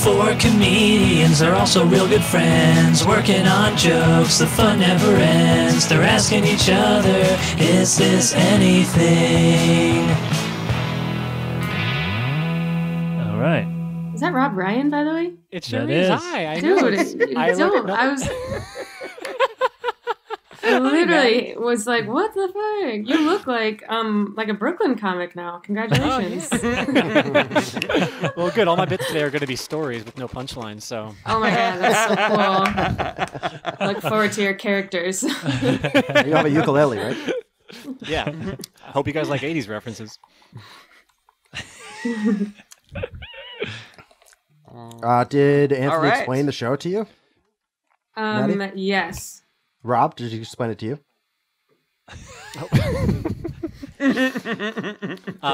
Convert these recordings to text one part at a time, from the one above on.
Four comedians are also real good friends, working on jokes, the fun never ends. They're asking each other, is this anything? All right. Is that Rob Ryan, by the way? It sure That is. is. Hi, I Dude, know. I literally was like, what the fuck? You look like a Brooklyn comic now. Congratulations. Well, good. All my bits today are going to be stories with no punchlines, so. Oh my god, that's so cool. Look forward to your characters. You have a ukulele, right? Yeah. I hope you guys like 80s references. Did Anthony explain the show to you? Maddy? Yes. Rob, did he explain it to you?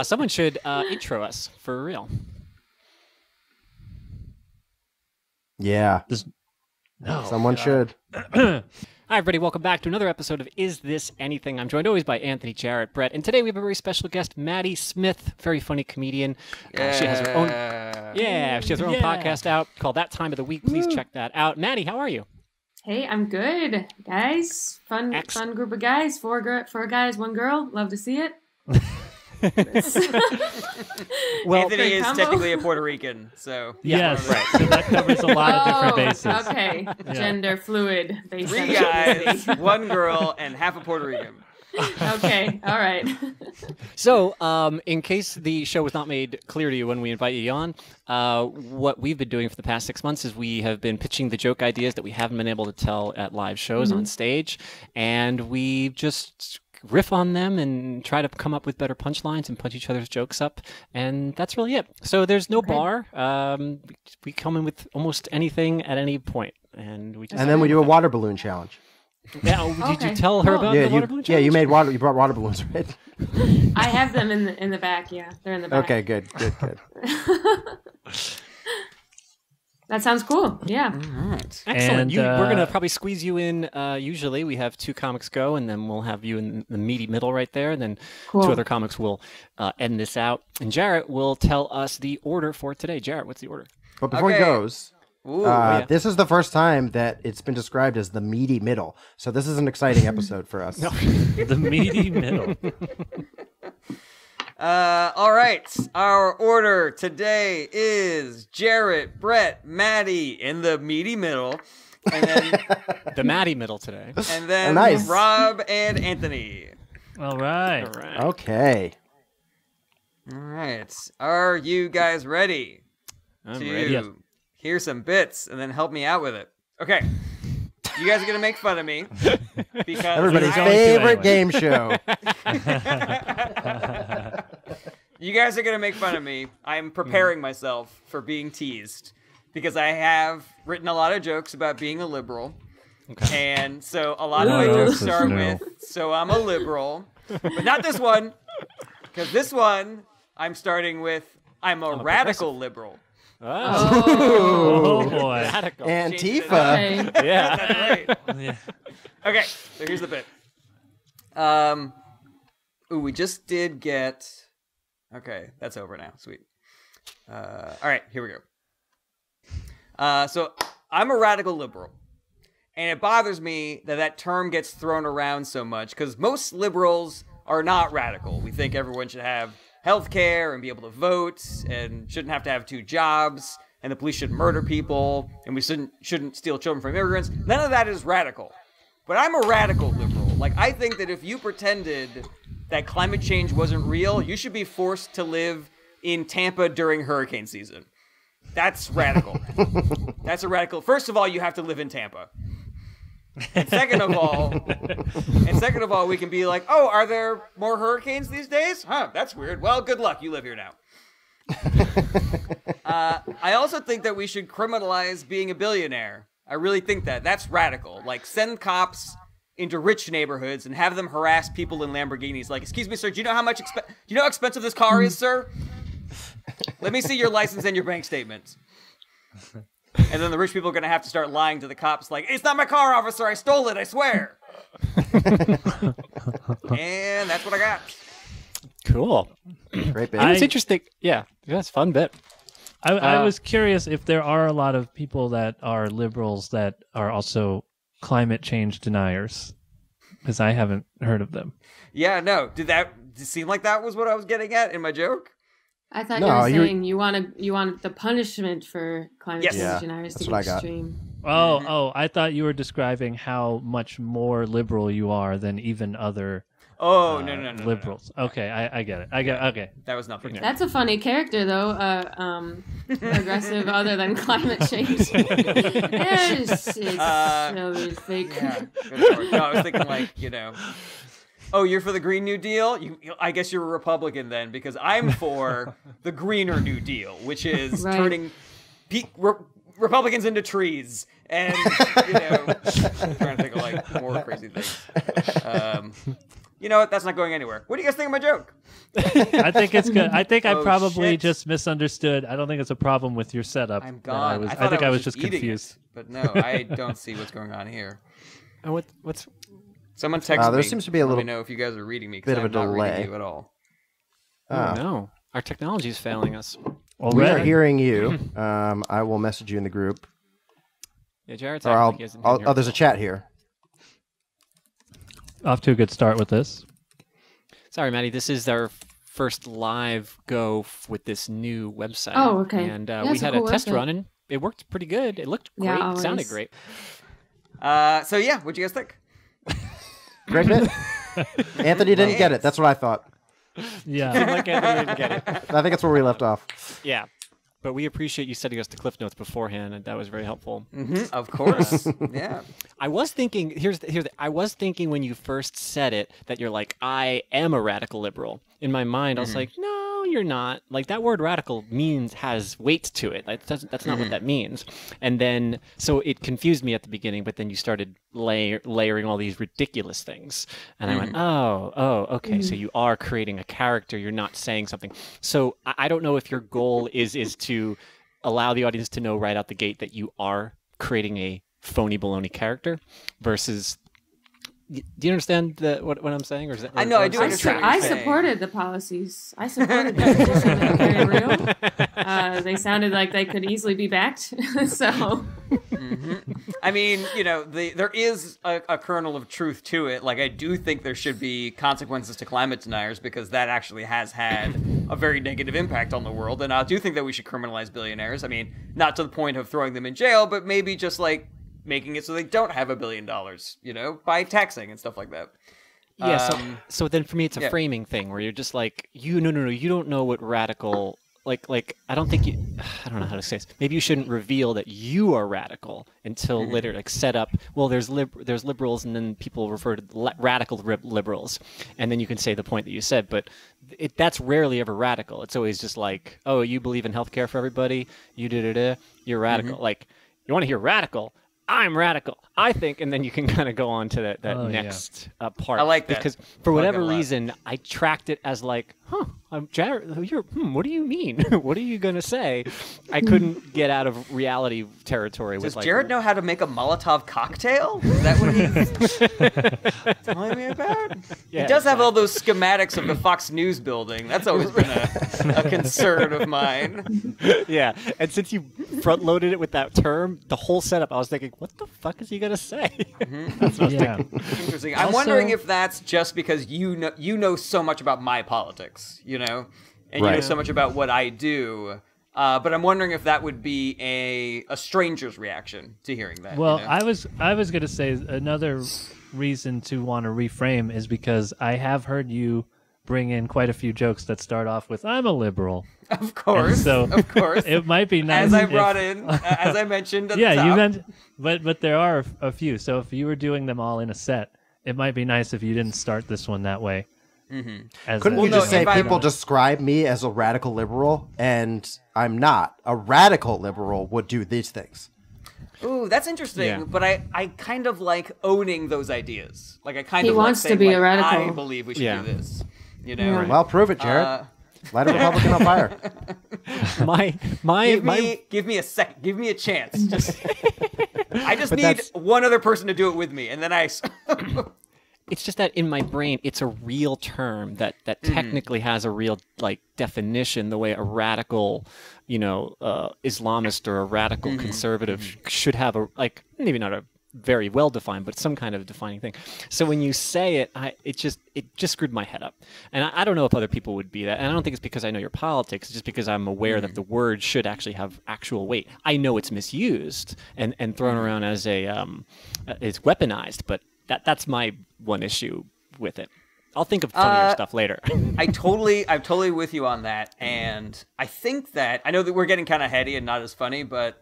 Someone should intro us for real. Yeah. No. Someone should. Hi, everybody. Welcome back to another episode of Is This Anything? I'm joined always by Anthony, Jarret, Brett, and today we have a very special guest, Maddy Smith, very funny comedian. She has her own, she has her own podcast out called That Time of the Week. Please check that out. Maddy, how are you? Hey, I'm good, guys. Fun group of guys. Four guys, one girl. Love to see it. Well, Anthony is technically a Puerto Rican, so yes, right. So that covers a lot of different bases. Okay, gender fluid. Three guys, one girl, and half a Puerto Rican. Okay, all right. So, in case the show was not made clear to you when we invite you on, what we've been doing for the past 6 months is we have been pitching the joke ideas that we haven't been able to tell at live shows on stage, and we just riff on them and try to come up with better punchlines and punch each other's jokes up, and that's really it. So there's no bar. We come in with almost anything at any point, and we just... And then we do a water balloon challenge. Yeah, did you tell her about the water balloon challenge? Yeah, you brought water balloons, right? I have them in the back. Yeah, they're in the back. Okay, good. That sounds cool. Yeah. Right. Excellent. We're going to probably squeeze you in. Usually we have two comics go, and then we'll have you in the meaty middle right there, and then two other comics will end this out. And Jarret will tell us the order for today. Jarret, what's the order? But before he goes, this is the first time that it's been described as the meaty middle. So this is an exciting episode for us. The meaty middle. All right. Our order today is Jarret, Brett, Maddy in the meaty middle, and then the Maddy middle today, and then Rob and Anthony. All right. Okay. All right. Are you guys ready? I'm ready. Yes. Hear some bits and then help me out with it? Okay. You guys are gonna make fun of me because everybody's favorite game show. You guys are gonna make fun of me. I'm preparing myself for being teased because I have written a lot of jokes about being a liberal, and so a lot of my jokes start with "So I'm a liberal," but not this one, because this one I'm starting with "I'm a radical liberal." Oh boy. Radical. Antifa. Okay. Yeah. That's right. Yeah. Okay, so here's the bit. We just did get... Okay, that's over now. Sweet. All right, here we go. So I'm a radical liberal. And it bothers me that that term gets thrown around so much, because most liberals are not radical. We think everyone should have health care and be able to vote and shouldn't have to have two jobs, and the police shouldn't murder people, and we shouldn't steal children from immigrants. None of that is radical. But I'm a radical liberal. Like, I think that if you pretended that climate change wasn't real, you should be forced to live in Tampa during hurricane season. That's radical. That's a radical. First of all, you have to live in Tampa. And second of all, we can be like, oh, are there more hurricanes these days? Huh, that's weird. Well, good luck. You live here now. I also think that we should criminalize being a billionaire. I really think that. That's radical. Like, send cops into rich neighborhoods and have them harass people in Lamborghinis. Like, excuse me, sir, do you know how expensive this car is, sir? Let me see your license and your bank statements. And then the rich people are going to have to start lying to the cops like, it's not my car, officer, I stole it, I swear. And that's what I got. Cool. Great bit. It's interesting. Yeah, that's a fun bit. I was curious if there are a lot of people that are liberals that are also climate change deniers, because I haven't heard of them. Yeah, no. Did it seem like that was what I was getting at in my joke? I thought you were saying you want the punishment for climate change deniers to be extreme. Oh, I thought you were describing how much more liberal you are than even other no, liberals. No. Okay, I get it. Okay. That was nothing. That's a funny character, though. Aggressive other than climate change. It's so fake. Yeah, good no, I was thinking like, oh, you're for the Green New Deal? I guess you're a Republican then, because I'm for the Greener New Deal, which is turning Republicans into trees. And, I'm trying to think of like more crazy things. You know what? That's not going anywhere. What do you guys think of my joke? I think it's good. I think I probably just misunderstood. I don't think it's a problem with your setup. I'm gone. I think I was just confused. But no, I don't see what's going on here. What's... Someone text me. There seems to be a little. Let me know if you guys are reading me. Bit of a not delay. Reading you at all. Oh no, our technology is failing us. We are hearing you. I will message you in the group. Yeah, Jarret's there's a chat here. Off to a good start with this. Sorry, Maddy. This is our first live go with this new website. Oh, okay. And we had a test run, and it worked pretty good. It looked great. Yeah, it sounded great. So yeah, what'd you guys think? Great bit. Anthony didn't get it. That's what I thought. Yeah. Like Anthony didn't get it. I think that's where we left off. Yeah. But we appreciate you sending us the cliff notes beforehand, and that was very helpful. Mm-hmm, of course. Yeah. I was thinking, I was thinking when you first said it that you're like, I am a radical liberal. In my mind, I was like, no, you're not. Like, that word radical has weight to it. Like, that's not what that means. And then, so it confused me at the beginning, but then you started layering all these ridiculous things. And I went, oh, okay. So you are creating a character. You're not saying something. So I don't know if your goal is to allow the audience to know right out the gate that you are creating a phony baloney character versus... Do you understand what I'm saying? Or is that, I know, I do understand. I supported the policies. I supported them. They sounded very real. They sounded like they could easily be backed. So, I mean, there is a kernel of truth to it. Like, I do think there should be consequences to climate deniers because that actually has had a very negative impact on the world. And I do think that we should criminalize billionaires. I mean, not to the point of throwing them in jail, but maybe just like making it so they don't have $1 billion, by taxing and stuff like that. Yeah. So then for me, it's a framing thing where you're just like, you don't know what radical, like, I don't know how to say this. Maybe you shouldn't reveal that you are radical until later, like set up, well, there's liberals and then people refer to radical liberals. And then you can say the point that you said, but that's rarely ever radical. It's always just like, oh, you believe in healthcare for everybody. You're radical. Like, you want to hear radical? I'm radical, I think, and then you can kind of go on to that next part. I like that. Because for whatever reason, I tracked it as like, Jarret, what do you mean? What are you going to say? I couldn't get out of reality territory. Does Jarret know how to make a Molotov cocktail? Is that what he's telling me about? Yeah, he does have all those schematics of the Fox News building. That's always been a concern of mine. Yeah, and since you front-loaded it with that term, the whole setup, I was thinking, what the fuck is he going to say? That's what I was thinking. Interesting. I'm wondering if that's just because you know so much about my politics, and you know so much about what I do. But I'm wondering if that would be a stranger's reaction to hearing that. Well, I was going to say another reason to want to reframe is because I have heard you bring in quite a few jokes that start off with "I'm a liberal." Of course, of course, it might be nice. As I brought in, as I mentioned at the top. You meant, but there are a few. So if you were doing them all in a set, it might be nice if you didn't start this one that way. Couldn't you just say people describe me as a radical liberal, and I'm not. A radical liberal would do these things. Ooh, that's interesting. But I kind of like owning those ideas. Like he wants to be a radical. I believe we should do this. Well, prove it, Jarret. Light a Republican on fire. Give me a second. Give me a chance. I just need one other person to do it with me, and then it's just that in my brain, it's a real term that technically has a real like definition. The way a radical, Islamist or a radical conservative should have a like maybe not a very well defined, but some kind of defining thing. So when you say it, it just screwed my head up. And I don't know if other people would be that. And I don't think it's because I know your politics. It's just because I'm aware that the word should actually have actual weight. I know it's misused and thrown around as it's weaponized, but that's my one issue with it. I'll think of funnier stuff later. I'm totally with you on that. And I think that I know that we're getting kind of heady and not as funny, but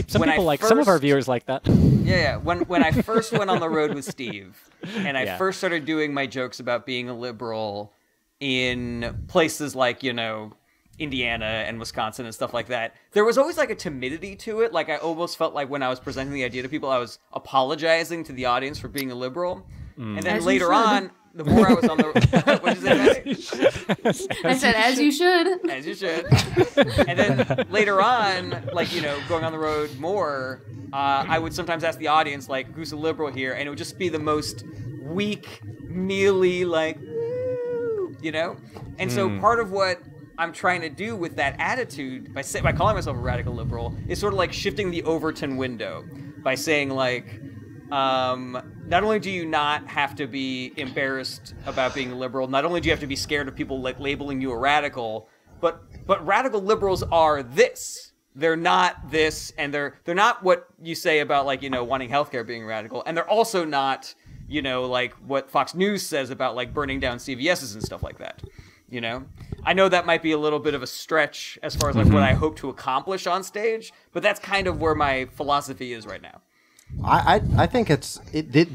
some of our viewers like that. Yeah. When I first went on the road with Steve, and I first started doing my jokes about being a liberal in places like Indiana and Wisconsin and stuff like that, there was always like a timidity to it. Like I almost felt like when I was presenting the idea to people, I was apologizing to the audience for being a liberal. And then later on, the more I was on the what did you say? I said, as you should. As you should. And then later on, like, going on the road more, I would sometimes ask the audience, like, who's a liberal here? And it would just be the most weak, mealy, like, And so part of what I'm trying to do with that attitude, by calling myself a radical liberal, is sort of like shifting the Overton window by saying, like, not only do you not have to be embarrassed about being a liberal, not only do you have to be scared of people like labeling you a radical, but radical liberals are this. They're not this, and they're not what you say about like wanting healthcare being radical, and they're also not like what Fox News says about like burning down CVS's and stuff like that. I know that might be a little bit of a stretch as far as like what I hope to accomplish on stage, but that's kind of where my philosophy is right now. I think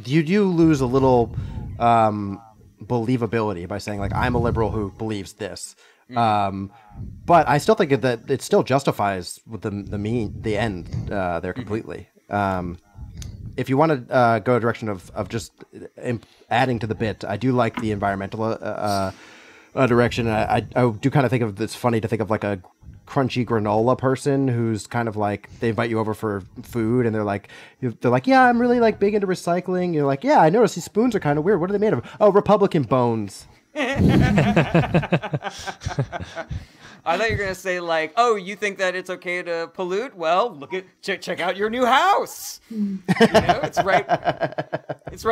you do lose a little believability by saying like I'm a liberal who believes this, but I still think that it still justifies with the end there completely. If you want to go a direction of just adding to the bit, I do like the environmental direction. I do kind of think of it's funny to think of like a crunchy granola person who's kind of like they invite you over for food and they're like yeah, I'm really like big into recycling. You're like, yeah, I noticed these spoons are kind of weird. What are they made of? Oh, Republican bones. I thought you were gonna say like, oh, you think that it's okay to pollute? Well, check out your new house. It's right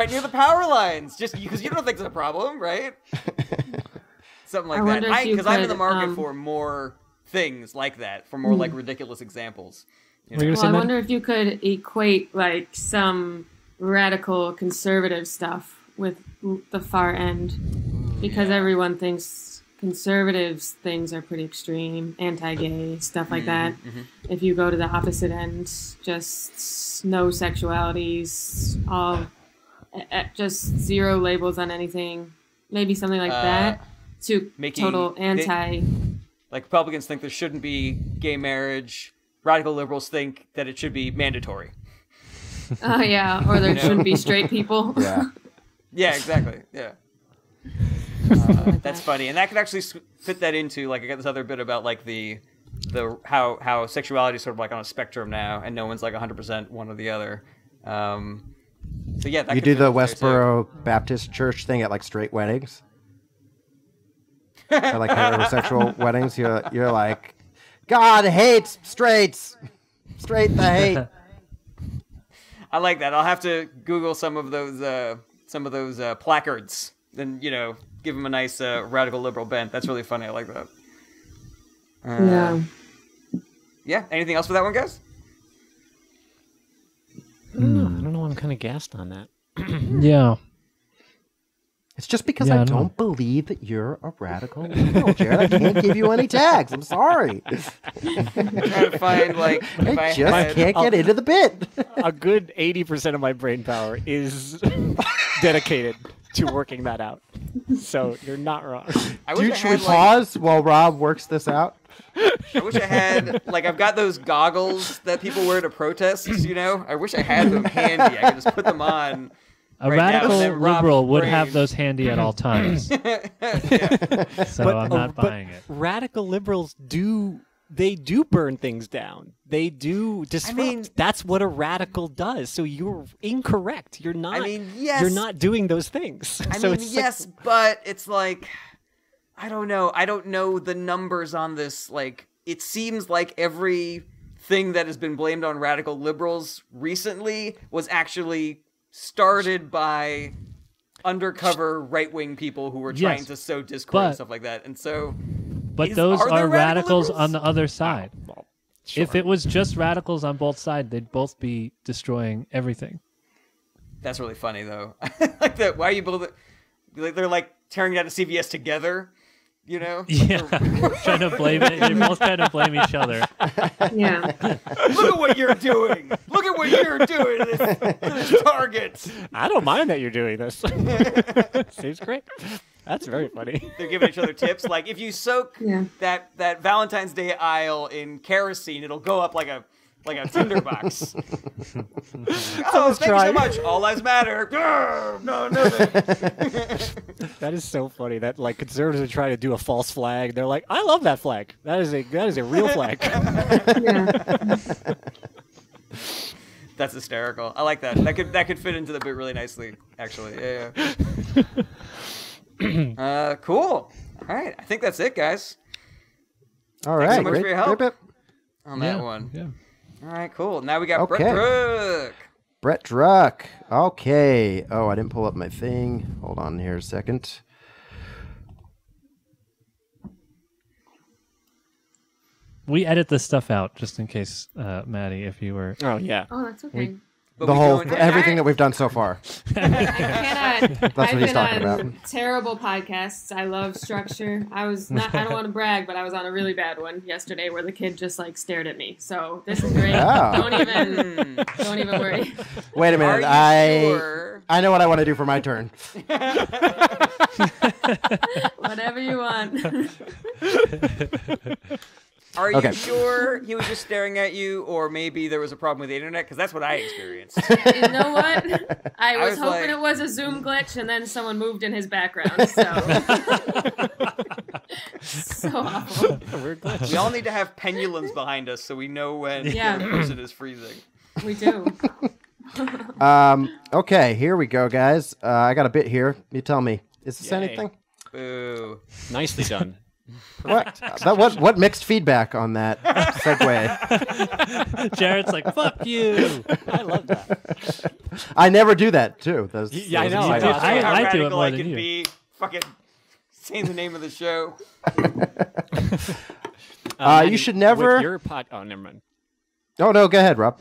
near the power lines. Just because you don't think it's a problem, right? Something like that. Because I'm in the market for more things like that, for more like ridiculous examples. Well, I wonder if you could equate like some radical conservative stuff with the far end, because everyone thinks conservatives things are pretty extreme, anti-gay, stuff like that. If you go to the opposite end, just no sexualities, all just zero labels on anything, maybe something like that, to total anti. Like Republicans think there shouldn't be gay marriage. Radical liberals think that it should be mandatory. Yeah, or there shouldn't be straight people. Yeah, exactly. Yeah. That's funny, and that could actually fit that into like I got this other bit about like the how sexuality is sort of like on a spectrum now, and no one's like 100% one or the other. So yeah, that you do the Westboro Baptist Church thing at like straight weddings. Or like heterosexual weddings, you're like, God hates straights, straight the hate. I like that. I'll have to Google some of those placards, and give them a nice radical liberal bent. That's really funny. I like that. Yeah. Anything else for that one, guys? I don't know. I'm kind of gassed on that. Yeah. It's just because I don't believe that you're a radical liberal, Jarret. I can't give you any tags. I'm sorry. I'm trying to find like I just can't get into the bit. A good 80% of my brain power is dedicated to working that out. So you're not wrong. Should we pause while Rob works this out? I wish I had I've got those goggles that people wear to protests. I wish I had them handy. I could just put them on. A radical liberal would have those handy at all times. So I'm not buying it. Radical liberals do they do burn things down. They do disrupt. I mean, that's what a radical does. So you're incorrect. You're not. I mean, yes. You're not doing those things. I so mean, it's yes, but it's like, I don't know. I don't know the numbers on this. Like, it seems like everything that has been blamed on radical liberals recently was actually started by undercover right-wing people who were trying to sow discord and stuff like that. And so, but those are radicals liberals on the other side. Well, sure. If it was just radicals on both sides, they'd both be destroying everything. That's really funny, though. Like that. Why are you both? Like they're like tearing down a CVS together. You know? Yeah, trying to blame it. They're both trying to blame each other. Yeah. Look at what you're doing. Look at what you're doing to this Target. I don't mind that you're doing this. Seems great. That's very funny. They're giving each other tips. Like, if you soak that Valentine's Day aisle in kerosene, it'll go up like a tinderbox. Oh, thank you so much. All lives matter. No. That is so funny. That like conservatives are trying to do a false flag. They're like, I love that flag. That is a real flag. Yeah. That's hysterical. I like that. That could fit into the bit really nicely, actually. Yeah. Cool. All right. I think that's it, guys. All Thanks right. so much for your help Great bit. on that one. Yeah. All right, cool. Now we got Okay. Brett Druck. Brett Druck. Okay. Oh, I didn't pull up my thing. Hold on here a second. We edit this stuff out just in case, Maddy, if you were. Oh yeah. Oh, that's okay. But The we whole, doing- everything that we've done so far. I cannot. That's what I've he's been talking on about. terrible podcasts. I love structure. I don't want to brag, but I was on a really bad one yesterday where the kid just like stared at me. So this is great. Oh. Don't even worry. Wait a Are minute. you sure? I know what I want to do for my turn. Whatever you want. Are you Okay. sure he was just staring at you, or maybe there was a problem with the internet? Because that's what I experienced. You know what? I was was hoping like- it was a Zoom glitch, and then someone moved in his background. So, so awful. Weird glitch. We all need to have pendulums behind us so we know when Yeah. the person is freezing. We do. Okay, here we go, guys. I got a bit here. You tell me. Is this Yay. anything? Boo. Nicely done. What mixed feedback on that segue? Jarret's like, fuck you. I love that. I never do that too. Yeah, I know. You I know, know. how I do it radical more I than can you. be. Fucking saying the name of the show. You should never- With your oh, never mind. Oh no, go ahead, Rob.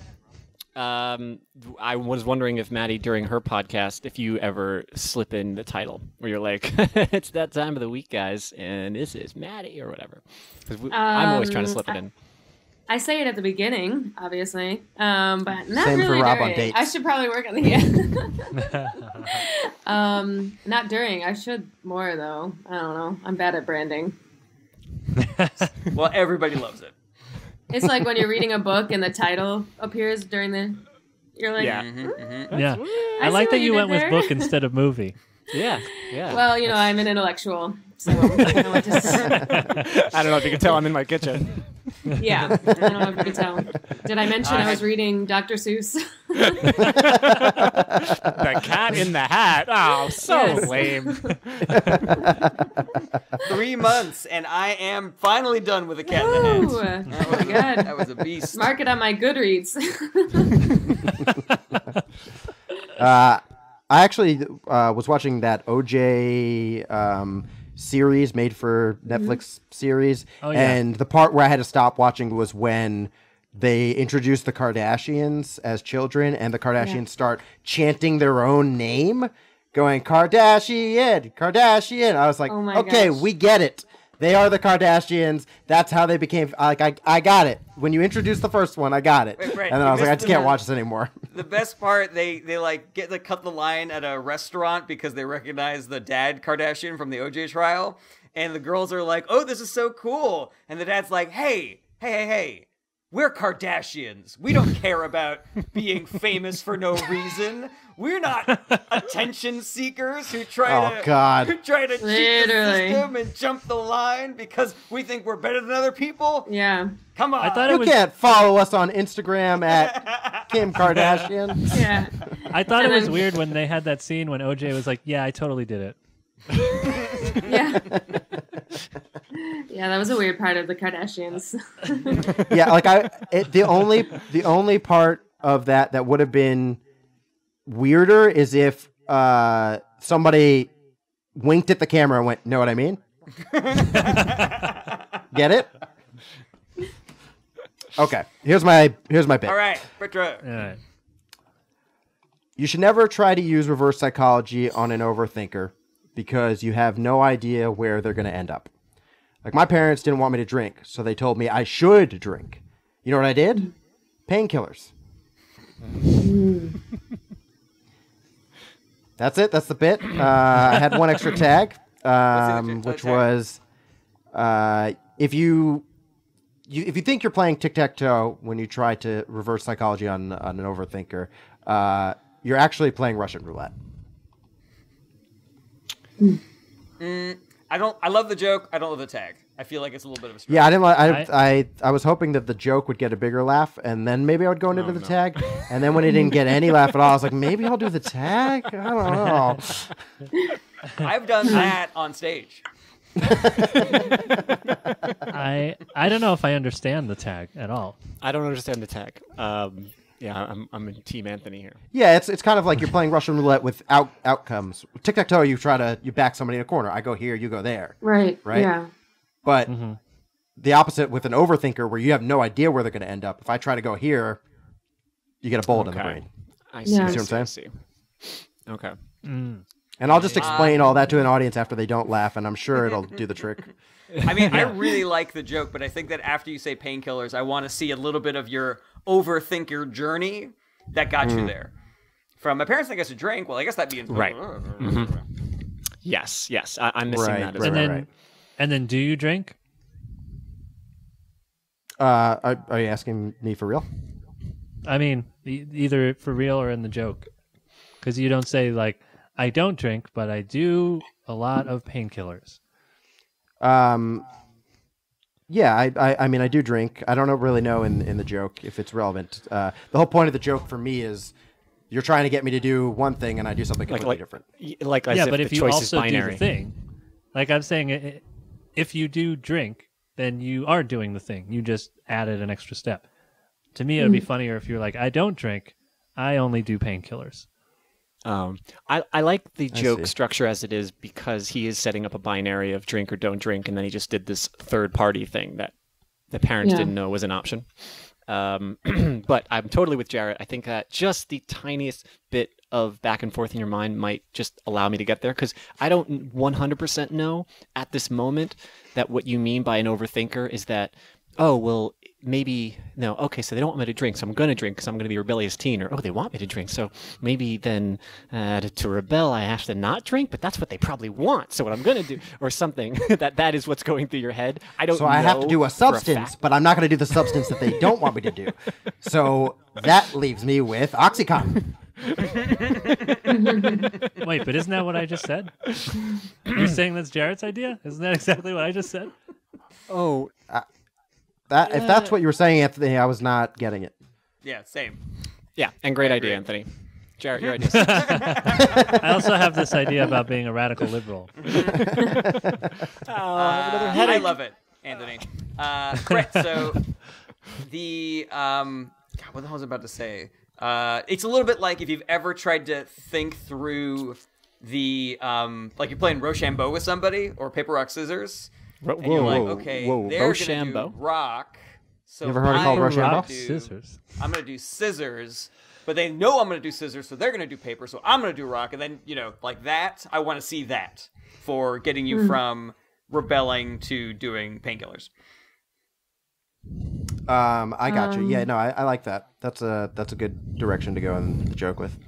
I was wondering if Maddy, during her podcast, if you ever slip in the title where you're like, it's that time of the week, guys, and this is Maddy or whatever. Because I'm always trying to slip it in. I say it at the beginning, obviously, but not Same for really Rob during. on dates. I should probably work on the not during. I should more though. I don't know. I'm bad at branding. Well, everybody loves it. It's like when you're reading a book and the title appears during the. You're like, Yeah. Yeah. I I like see that what you you went did with there. book instead of movie. Yeah, yeah. well, you know, I'm an intellectual, so I know what to say. I don't know if you can tell I'm in my kitchen. Yeah, I don't know if you can tell. Did I mention I was reading Dr. Seuss? The Cat in the Hat. Oh, so Yes. lame. 3 months, and I am finally done with the Cat in the Hat. Ooh, That oh was, my God. that was a beast. Mark it on my Goodreads. I actually was watching that OJ series made for Netflix series, Oh, yeah. and the part where I had to stop watching was when they introduced the Kardashians as children, and the Kardashians start chanting their own name, going Kardashian, Kardashian. I was like, Oh my okay, gosh. we get it. They are the Kardashians. That's how they became. Like I got it. When you introduced the first one, I got it. Right. And then I You was like, I missed just the- can't watch this anymore. The best part, they like get to cut the line at a restaurant because they recognize the dad Kardashian from the OJ trial, and the girls are like, "Oh, this is so cool," and the dad's like, "Hey, We're Kardashians. We don't care about being famous for no reason. We're not attention seekers who try to cheat the system and jump the line because we think we're better than other people. Yeah. Come on. You can't follow us on Instagram at Kim Kardashian. Yeah. I thought it was weird when they had that scene when OJ was like, "Yeah, I totally did it." Yeah. Yeah, that was a weird part of the Kardashians. Yeah, like the only part of that would have been weirder is if somebody winked at the camera and went, "Know what I mean?" Get it? Okay. Here's my bit. All right, Retro. All right. You should never try to use reverse psychology on an overthinker because you have no idea where they're going to end up. Like, my parents didn't want me to drink, so they told me I should drink. You know what I did? Painkillers. That's it. That's the bit. I had one extra tag, which was if you think you're playing tic-tac-toe when you try to reverse psychology on an overthinker, you're actually playing Russian roulette. I love the joke. I don't love the tag. I feel like it's a little bit of a stretch. Yeah, I didn't. I was hoping that the joke would get a bigger laugh, and then maybe I would go into the tag. And then when it didn't get any laugh at all, I was like, maybe I'll do the tag. I don't know. I've done that on stage. I don't know if I understand the tag at all. I don't understand the tag. Yeah, I'm in Team Anthony here. Yeah, it's kind of like you're playing Russian roulette with outcomes. Tic-tac-toe, you back somebody in a corner. I go here, you go there. Right. Yeah. But the opposite with an overthinker where you have no idea where they're going to end up. If I try to go here, you get a bullet in the brain. I see. Yeah. You see what I'm saying? Okay. And I'll just explain all that to an audience after they don't laugh, and I'm sure it'll do the trick. I mean, I really like the joke, but I think that after you say painkillers, I want to see a little bit of your overthinker journey that got you there. From my parents think I should drink. Well, I guess that'd be right. Yes. I'm missing that as well. And then, do you drink? Are you asking me for real? I mean, either for real or in the joke, because you don't say like, "I don't drink, but I do a lot of painkillers." Yeah, I mean, I do drink. I don't really know in the joke if it's relevant. The whole point of the joke for me is you're trying to get me to do one thing and I do something completely different. But if you also do the thing, like I'm saying, if you do drink, then you are doing the thing. You just added an extra step. To me, it would be funnier if you're like, "I don't drink, I only do painkillers." I like the joke structure as it is because he is setting up a binary of drink or don't drink, and then he just did this third party thing that the parents didn't know was an option. But I'm totally with Jarret. I think that just the tiniest bit of back and forth in your mind might just allow me to get there, because I don't 100% know at this moment that what you mean by an overthinker is that, oh, well, maybe, no, okay, so they don't want me to drink, so I'm going to drink because I'm going to be a rebellious teen, or, oh, they want me to drink, so maybe then to rebel I have to not drink, but that's what they probably want, so what I'm going to do, or something, that is what's going through your head. I don't know. So I have to do a substance, but I'm not going to do the substance that they don't want me to do. So that leaves me with Oxycontin. Wait, but isn't that what I just said? You're saying that's Jarrett's idea? Isn't that exactly what I just said? Oh, if that's what you were saying, Anthony, I was not getting it. Yeah, same. Yeah, and great idea, Anthony. Jarret, your idea. I also have this idea about being a radical liberal. I love it, Anthony. Right, so the God, what the hell was I about to say? It's a little bit like if you've ever tried to think through the like you're playing Rochambeau with somebody or paper rock scissors. And you're like, okay, they're going to do rock. So you ever heard it called Rochambeau? Scissors. I'm going to do scissors, but they know I'm going to do scissors, so they're going to do paper, so I'm going to do rock. And then, like that, I want to see that for getting you from rebelling to doing painkillers. I got you. Yeah, no, I like that. That's a good direction to go in the joke with.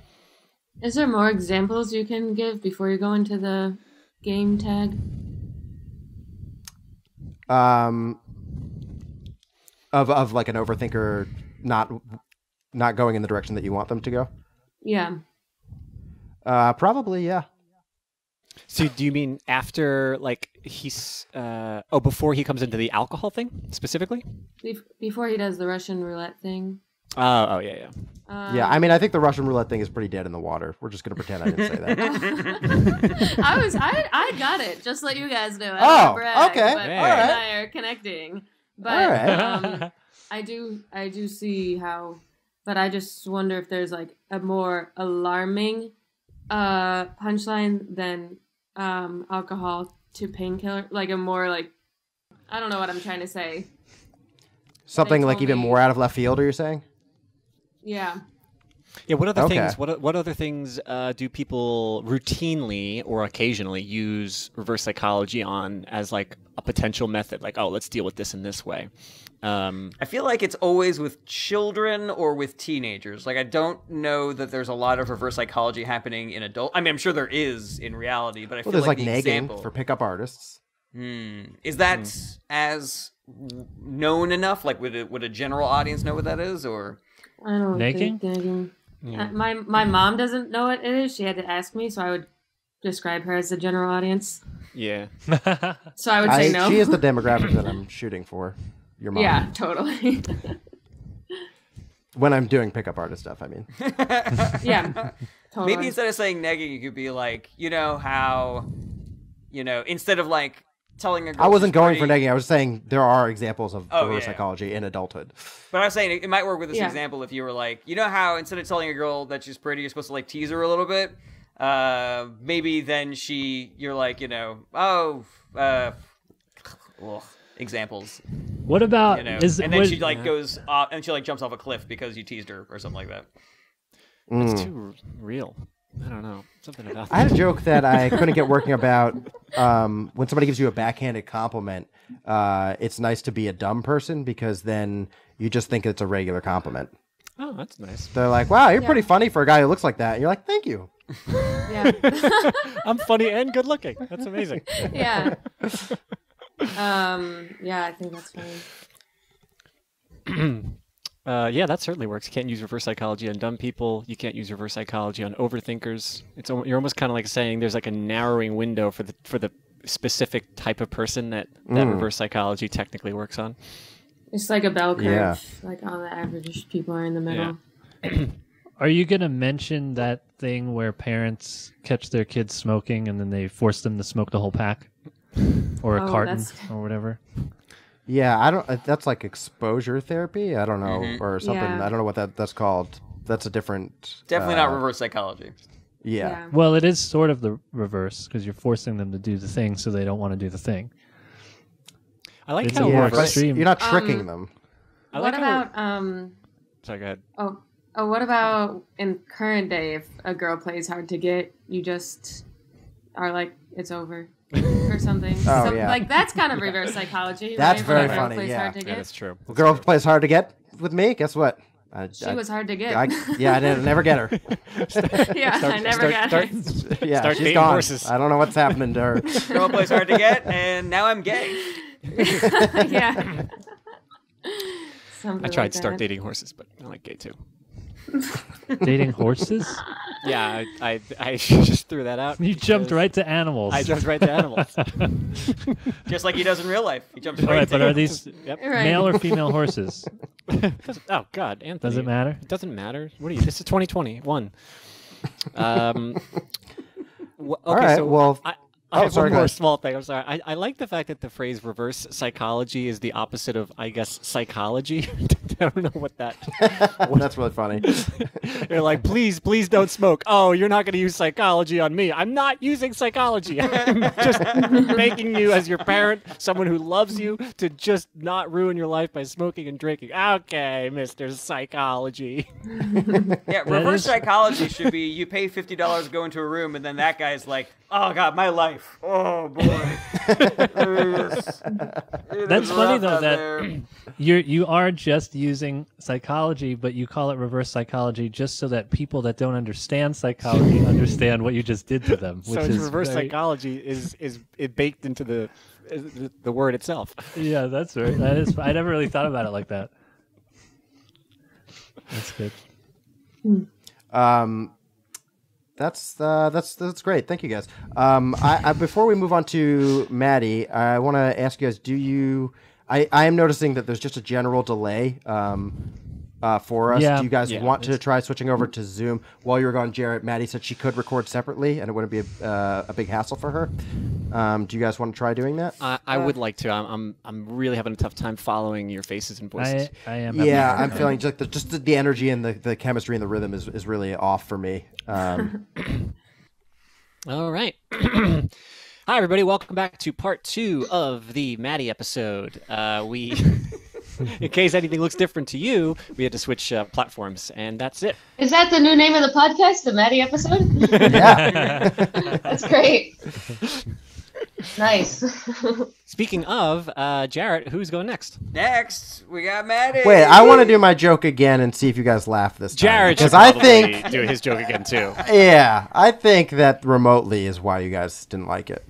Is there more examples you can give before you go into the game tag? Of like an overthinker not going in the direction that you want them to go? Yeah. Probably, yeah. So do you mean after, like, before he comes into the alcohol thing, specifically? Before he does the Russian roulette thing. Oh, yeah. Yeah, I mean, I think the Russian roulette thing is pretty dead in the water. We're just going to pretend I didn't say that. I got it. Just let you guys know. Okay. But All right. and I are connecting. But All right. I do see how, but I just wonder if there's like a more alarming punchline than alcohol to painkiller, like a more like, I don't know what I'm trying to say. Something like even more out of left field, are you saying? Yeah. Yeah. What other things? What other things do people routinely or occasionally use reverse psychology on as like a potential method? Like, oh, let's deal with this in this way. I feel like it's always with children or with teenagers. Like, I don't know that there's a lot of reverse psychology happening in adult. I mean, I'm sure there is in reality, but I feel there's like like the nagging example for pickup artists. Is that as known enough? Like, would a general audience know what that is, or I don't Nagging? think nagging. Yeah. My mom doesn't know what it is. She had to ask me, so I would describe her as the general audience. Yeah. So I would say no. She is the demographic that I'm shooting for. Your mom. Yeah, totally. When I'm doing pickup artist stuff, I mean. Yeah, totally. maybe instead of saying negging, you could be like, you know how, instead of like telling a girl I wasn't she's going pretty, for negging. I was saying there are examples of reverse yeah. psychology in adulthood. But I was saying it might work with this Yeah. example if you were like, you know how instead of telling a girl that she's pretty, you're supposed to like tease her a little bit. Maybe then you're like, examples. What about And then she like goes off and she like jumps off a cliff because you teased her or something like that. It's too real. I don't know. Something about that. I had a joke that I couldn't get working about when somebody gives you a backhanded compliment. It's nice to be a dumb person because then you just think it's a regular compliment. Oh, that's nice. They're like, wow, you're pretty funny for a guy who looks like that. And you're like, thank you. Yeah. I'm funny and good looking. That's amazing. Yeah. Yeah, I think that's funny. Yeah, that certainly works. You can't use reverse psychology on dumb people. You can't use reverse psychology on overthinkers. You're almost kind of like saying there's like a narrowing window for the specific type of person that reverse psychology technically works on. It's like a bell curve. Yeah. Like on the average, people are in the middle. Yeah. Are you going to mention that thing where parents catch their kids smoking and then they force them to smoke the whole pack? Or a carton or whatever? Yeah, I don't. That's like exposure therapy. I don't know, or something. Yeah. I don't know what that's called. That's a different. Definitely not reverse psychology. Yeah. Well, it is sort of the reverse because you're forcing them to do the thing so they don't want to do the thing. I like It's how a more but extreme. you're not tricking them. I like What how about Sorry, go ahead. Oh, what about in current day? If a girl plays hard to get, you just are like, it's over, or something. Oh, yeah. Like that's kind of reverse psychology. That's right? very When a girl funny, plays yeah. hard to Yeah, get. that's true. A girl who plays hard to get with me. Guess what? She was hard to get. I didn't never get her. Yeah, I never got her. Yeah, Start she's dating gone. horses. I don't know what's happening to her. Girl plays hard to get, and now I'm gay. Yeah. Something I tried like to start that. dating horses, but I like gay too. Dating horses? Yeah, I just threw that out. You jumped because right to animals. I jumped right to animals. Just like he does in real life. He jumps All right right, but to are these Yep. Right. male or female horses? Oh God, Anthony. Does it matter? It doesn't matter. What are you? This is 2021. Okay, All right, so well- I have sorry, one go more ahead. small thing. I'm sorry. I like the fact that the phrase reverse psychology is the opposite of, I guess, psychology. I don't know what that. That's really funny. You're like, please don't smoke. Oh, you're not going to use psychology on me. I'm not using psychology. I'm just making you, as your parent, someone who loves you, to just not ruin your life by smoking and drinking. Okay, Mr. Psychology. Yeah, reverse is- psychology should be you pay $50 to go into a room, and then that guy's like, "Oh God, my life. life. Oh boy. That's funny though that you are just using psychology, but you call it reverse psychology just so that people that don't understand psychology understand what you just did to them. So it's reverse psychology is baked into the word itself. Yeah, that's right. That is. I never really thought about it like that. That's good. That's great. Thank you guys. I before we move on to Maddy, I want to ask you guys, I am noticing that there's just a general delay for us. Yeah. Do you guys want to try switching over to Zoom? While you were gone, Jarret, Maddy said she could record separately and it wouldn't be a big hassle for her. Do you guys want to try doing that? I would like to. I'm really having a tough time following your faces and voices. I am. Yeah, I'm feeling just the energy and the chemistry and the rhythm is really off for me. All right. Hi, everybody. Welcome back to part 2 of the Maddy episode. We, in case anything looks different to you, we had to switch platforms, and that's it. Is that the new name of the podcast, the Maddy episode? Yeah. That's great. Nice. Speaking of, Jarret, who's going next? Next, we got Maddy. Wait, I want to do my joke again and see if you guys laugh this time. Jarret should because I probably think do his joke again, too. Yeah, I think that remotely is why you guys didn't like it.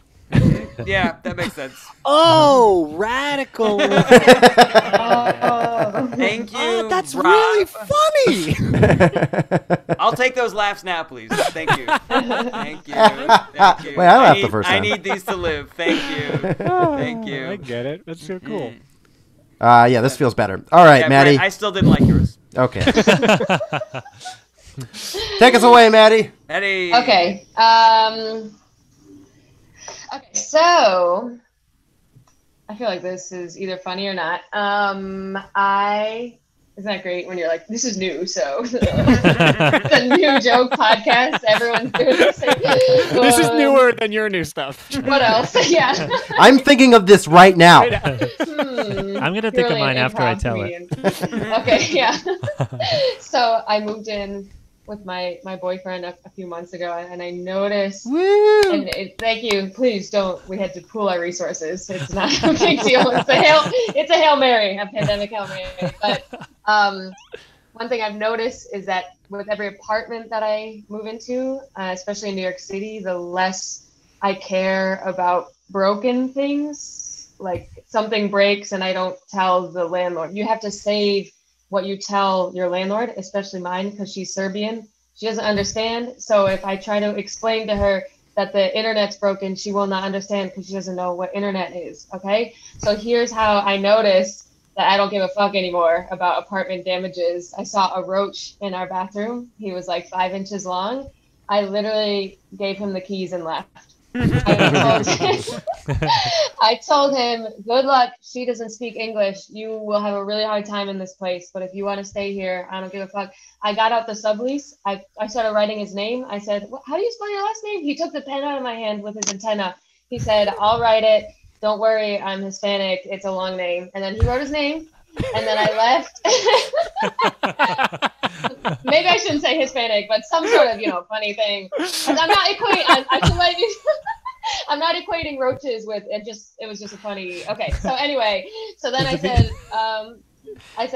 Yeah, that makes sense. Oh, radical. Thank you. Oh, that's Rob. really funny. I'll take those laughs now, please. Thank you. Thank you. Thank you. Wait, I laughed the first time. I need these to live. Thank you. Thank you. I get it. That's so cool. Yeah, this feels better. All right, Yeah, Maddy. Brett, I still didn't like yours. Okay. Take us away, Maddy. Maddy. Okay. Okay, so I feel like this is either funny or not. Isn't that great when you're like, this is new, so it's a new joke podcast. Everyone's doing the same. This is newer than your new stuff. What else? Yeah. I'm thinking of this right now. I'm gonna think of mine after I tell it. Okay, yeah. So I moved in with my boyfriend a few months ago, and I noticed. Woo! And thank you. Please don't. We had to pool our resources. It's not a big deal. It's a Hail Mary, a pandemic Hail Mary. But one thing I've noticed is that with every apartment that I move into, especially in New York City, the less I care about broken things. Like something breaks and I don't tell the landlord. You have to save what you tell your landlord, especially mine, because she's Serbian. She doesn't understand. So if I try to explain to her that the internet's broken, she will not understand because she doesn't know what internet is. Okay. So here's how I noticed that I don't give a fuck anymore about apartment damages. I saw a roach in our bathroom. He was like 5 inches long. I literally gave him the keys and left. I told him, good luck. She doesn't speak English. You will have a really hard time in this place. But if you want to stay here, I don't give a fuck. I got out the sublease. I started writing his name. I said, how do you spell your last name? He took the pen out of my hand with his antenna. He said, I'll write it. Don't worry. I'm Hispanic. It's a long name. And then he wrote his name. And then I left. Maybe I shouldn't say Hispanic, but some sort of, funny thing. I'm not equating. I'm not equating roaches with it. It was just a funny. Okay. So anyway, then I said.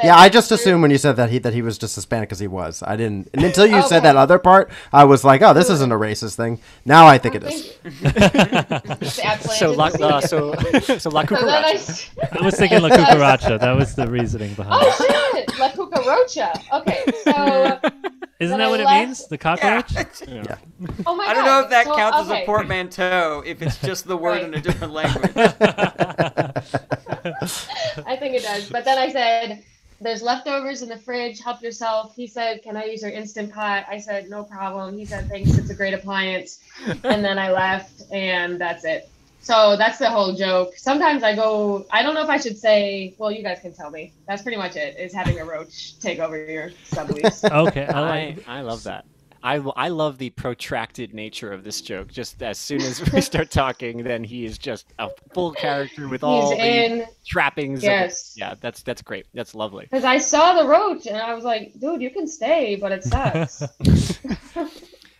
Yeah, I just assumed when you said that he was just Hispanic because he was. I didn't, and until you said that other part, I was like, oh, this isn't a racist thing. Now I think it is. So la cucaracha. I was thinking la cucaracha. That was the reasoning behind it. Oh shit, la cucaracha. Okay, so. Isn't that what it means? The cockroach? Yeah. Oh my God. I don't know if that counts as a portmanteau if it's just the word in a different language. I think it does. But then I said, there's leftovers in the fridge. Help yourself. He said, can I use your Instant Pot? I said, no problem. He said, thanks. It's a great appliance. And then I left, and that's it. So that's the whole joke. Sometimes I don't know if I should say, well, you guys can tell me. That's pretty much it, is having a roach take over your sublease. Okay. I love that. I love the protracted nature of this joke. Just as soon as we start talking, then he is just a full character with all the trappings. Yes. Yeah, that's great. That's lovely. Because I saw the roach, and I was like, dude, you can stay, but it sucks.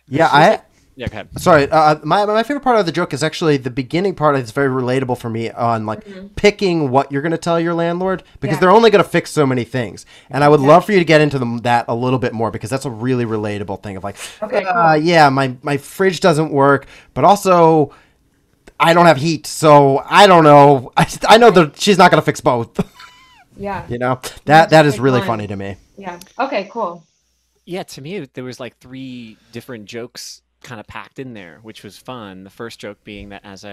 Yeah, Yeah, go ahead. Sorry, my favorite part of the joke is actually the beginning part. It's very relatable for me on like picking what you're going to tell your landlord, because they're only going to fix so many things. And I would love for you to get into that a little bit more, because that's a really relatable thing of like, yeah, my fridge doesn't work, but also I don't have heat, so I don't know. I know that she's not going to fix both. Yeah. You know, that is really funny to me. Yeah. Okay, cool. Yeah, to me, there was like 3 different jokes kind of packed in there, which was fun. The first joke being that as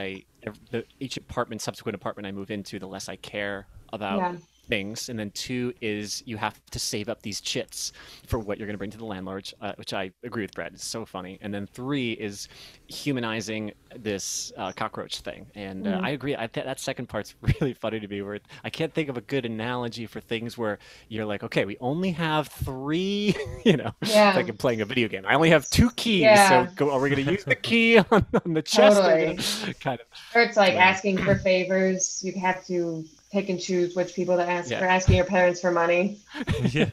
each subsequent apartment I move into, the less I care about things. And then 2 is you have to save up these chits for what you're going to bring to the landlord, which I agree with Brad. It's so funny. And then 3 is humanizing this cockroach thing. And I agree. That second part's really funny to me, where I can't think of a good analogy for things where you're like, okay, we only have 3, it's like I'm playing a video game. I only have 2 keys. So are we going to use the key on the chest? Totally. Kind of. Or it's like asking for favors. You have to pick and choose which people to ask, or asking your parents for money. You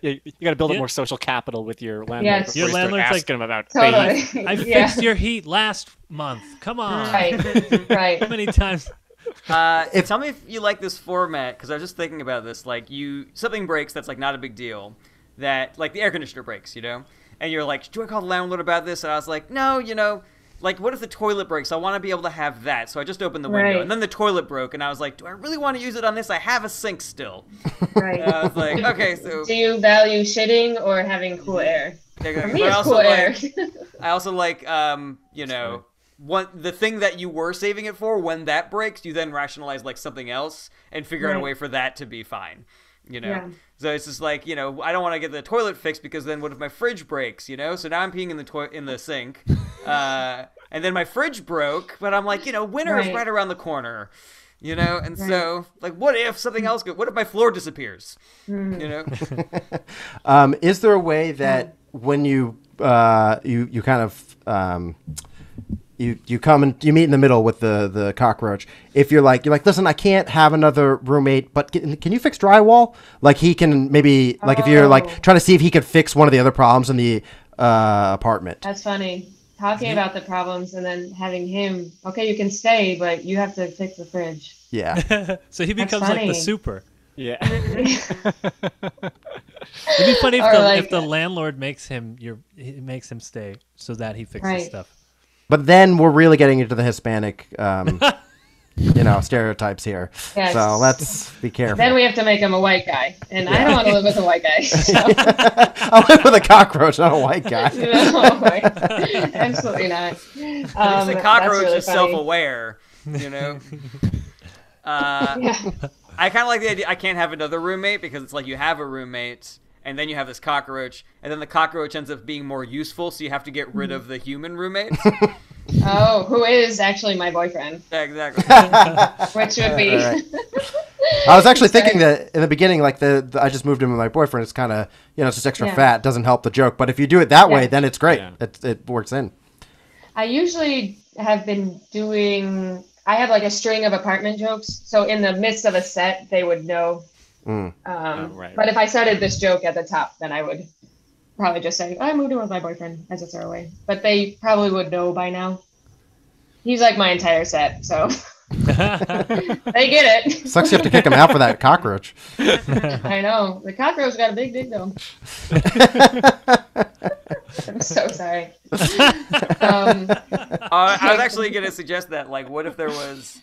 got to build up more social capital with your landlord. Yes. Your landlord's asking like, him about totally. I fixed your heat last month. Come on. Right. How many times? Tell me if you like this format, because I was just thinking about this. Like, something breaks that's like not a big deal. That, like, the air conditioner breaks, and you're like, do I call the landlord about this? And I was like, no, like, what if the toilet breaks? I want to be able to have that. So I just opened the window. And then the toilet broke, and I was like, do I really want to use it on this? I have a sink still. Right. And I was like, okay, so... Do you value shitting or having cool air? For me, it's cool air. I also like, the thing that you were saving it for, when that breaks, you then rationalize, like, something else and figure out a way for that to be fine. So it's just like, I don't want to get the toilet fixed, because then what if my fridge breaks, So now I'm peeing in the sink, and then my fridge broke, but I'm like, winter is right around the corner, and so, like, what if something else what if my floor disappears, Is there a way that when you you kind of you come and you meet in the middle with the cockroach, if you're like, listen, I can't have another roommate, but can you fix drywall? Like, he can maybe, like, if you're like trying to see if he could fix one of the other problems in the apartment. That's funny. Talking about the problems and then having him, okay, you can stay, but you have to fix the fridge. Yeah. So he becomes like the super. Yeah. It'd be funny if the landlord makes him stay so that he fixes stuff. But then we're really getting into the Hispanic, stereotypes here. Yes. So let's be careful. Then we have to make him a white guy, and I don't want to live with a white guy. So. I'll live with a cockroach, not a white guy. No, absolutely not. At least the cockroach is self-aware, I kind of like the idea. I can't have another roommate, because it's like you have a roommate, and then you have this cockroach, and then the cockroach ends up being more useful, so you have to get rid of the human roommate. Oh, who is actually my boyfriend. Yeah, exactly. Which would be... Right. I was actually thinking that in the beginning, like, I just moved in with my boyfriend. It's kind of, it's just extra fat. Doesn't help the joke. But if you do it that way, then it's great. Yeah. It works in. I usually have been doing... I have, like, a string of apartment jokes. So in the midst of a set, they would know... But if I started this joke at the top, then I would probably just say, I moved in with my boyfriend as a throwaway. But they probably would know by now. He's like my entire set, so they get it. Sucks you have to kick him out for that cockroach. I know. The cockroach got a big dick, though. I'm so sorry. I was actually going to suggest that, like, what if there was,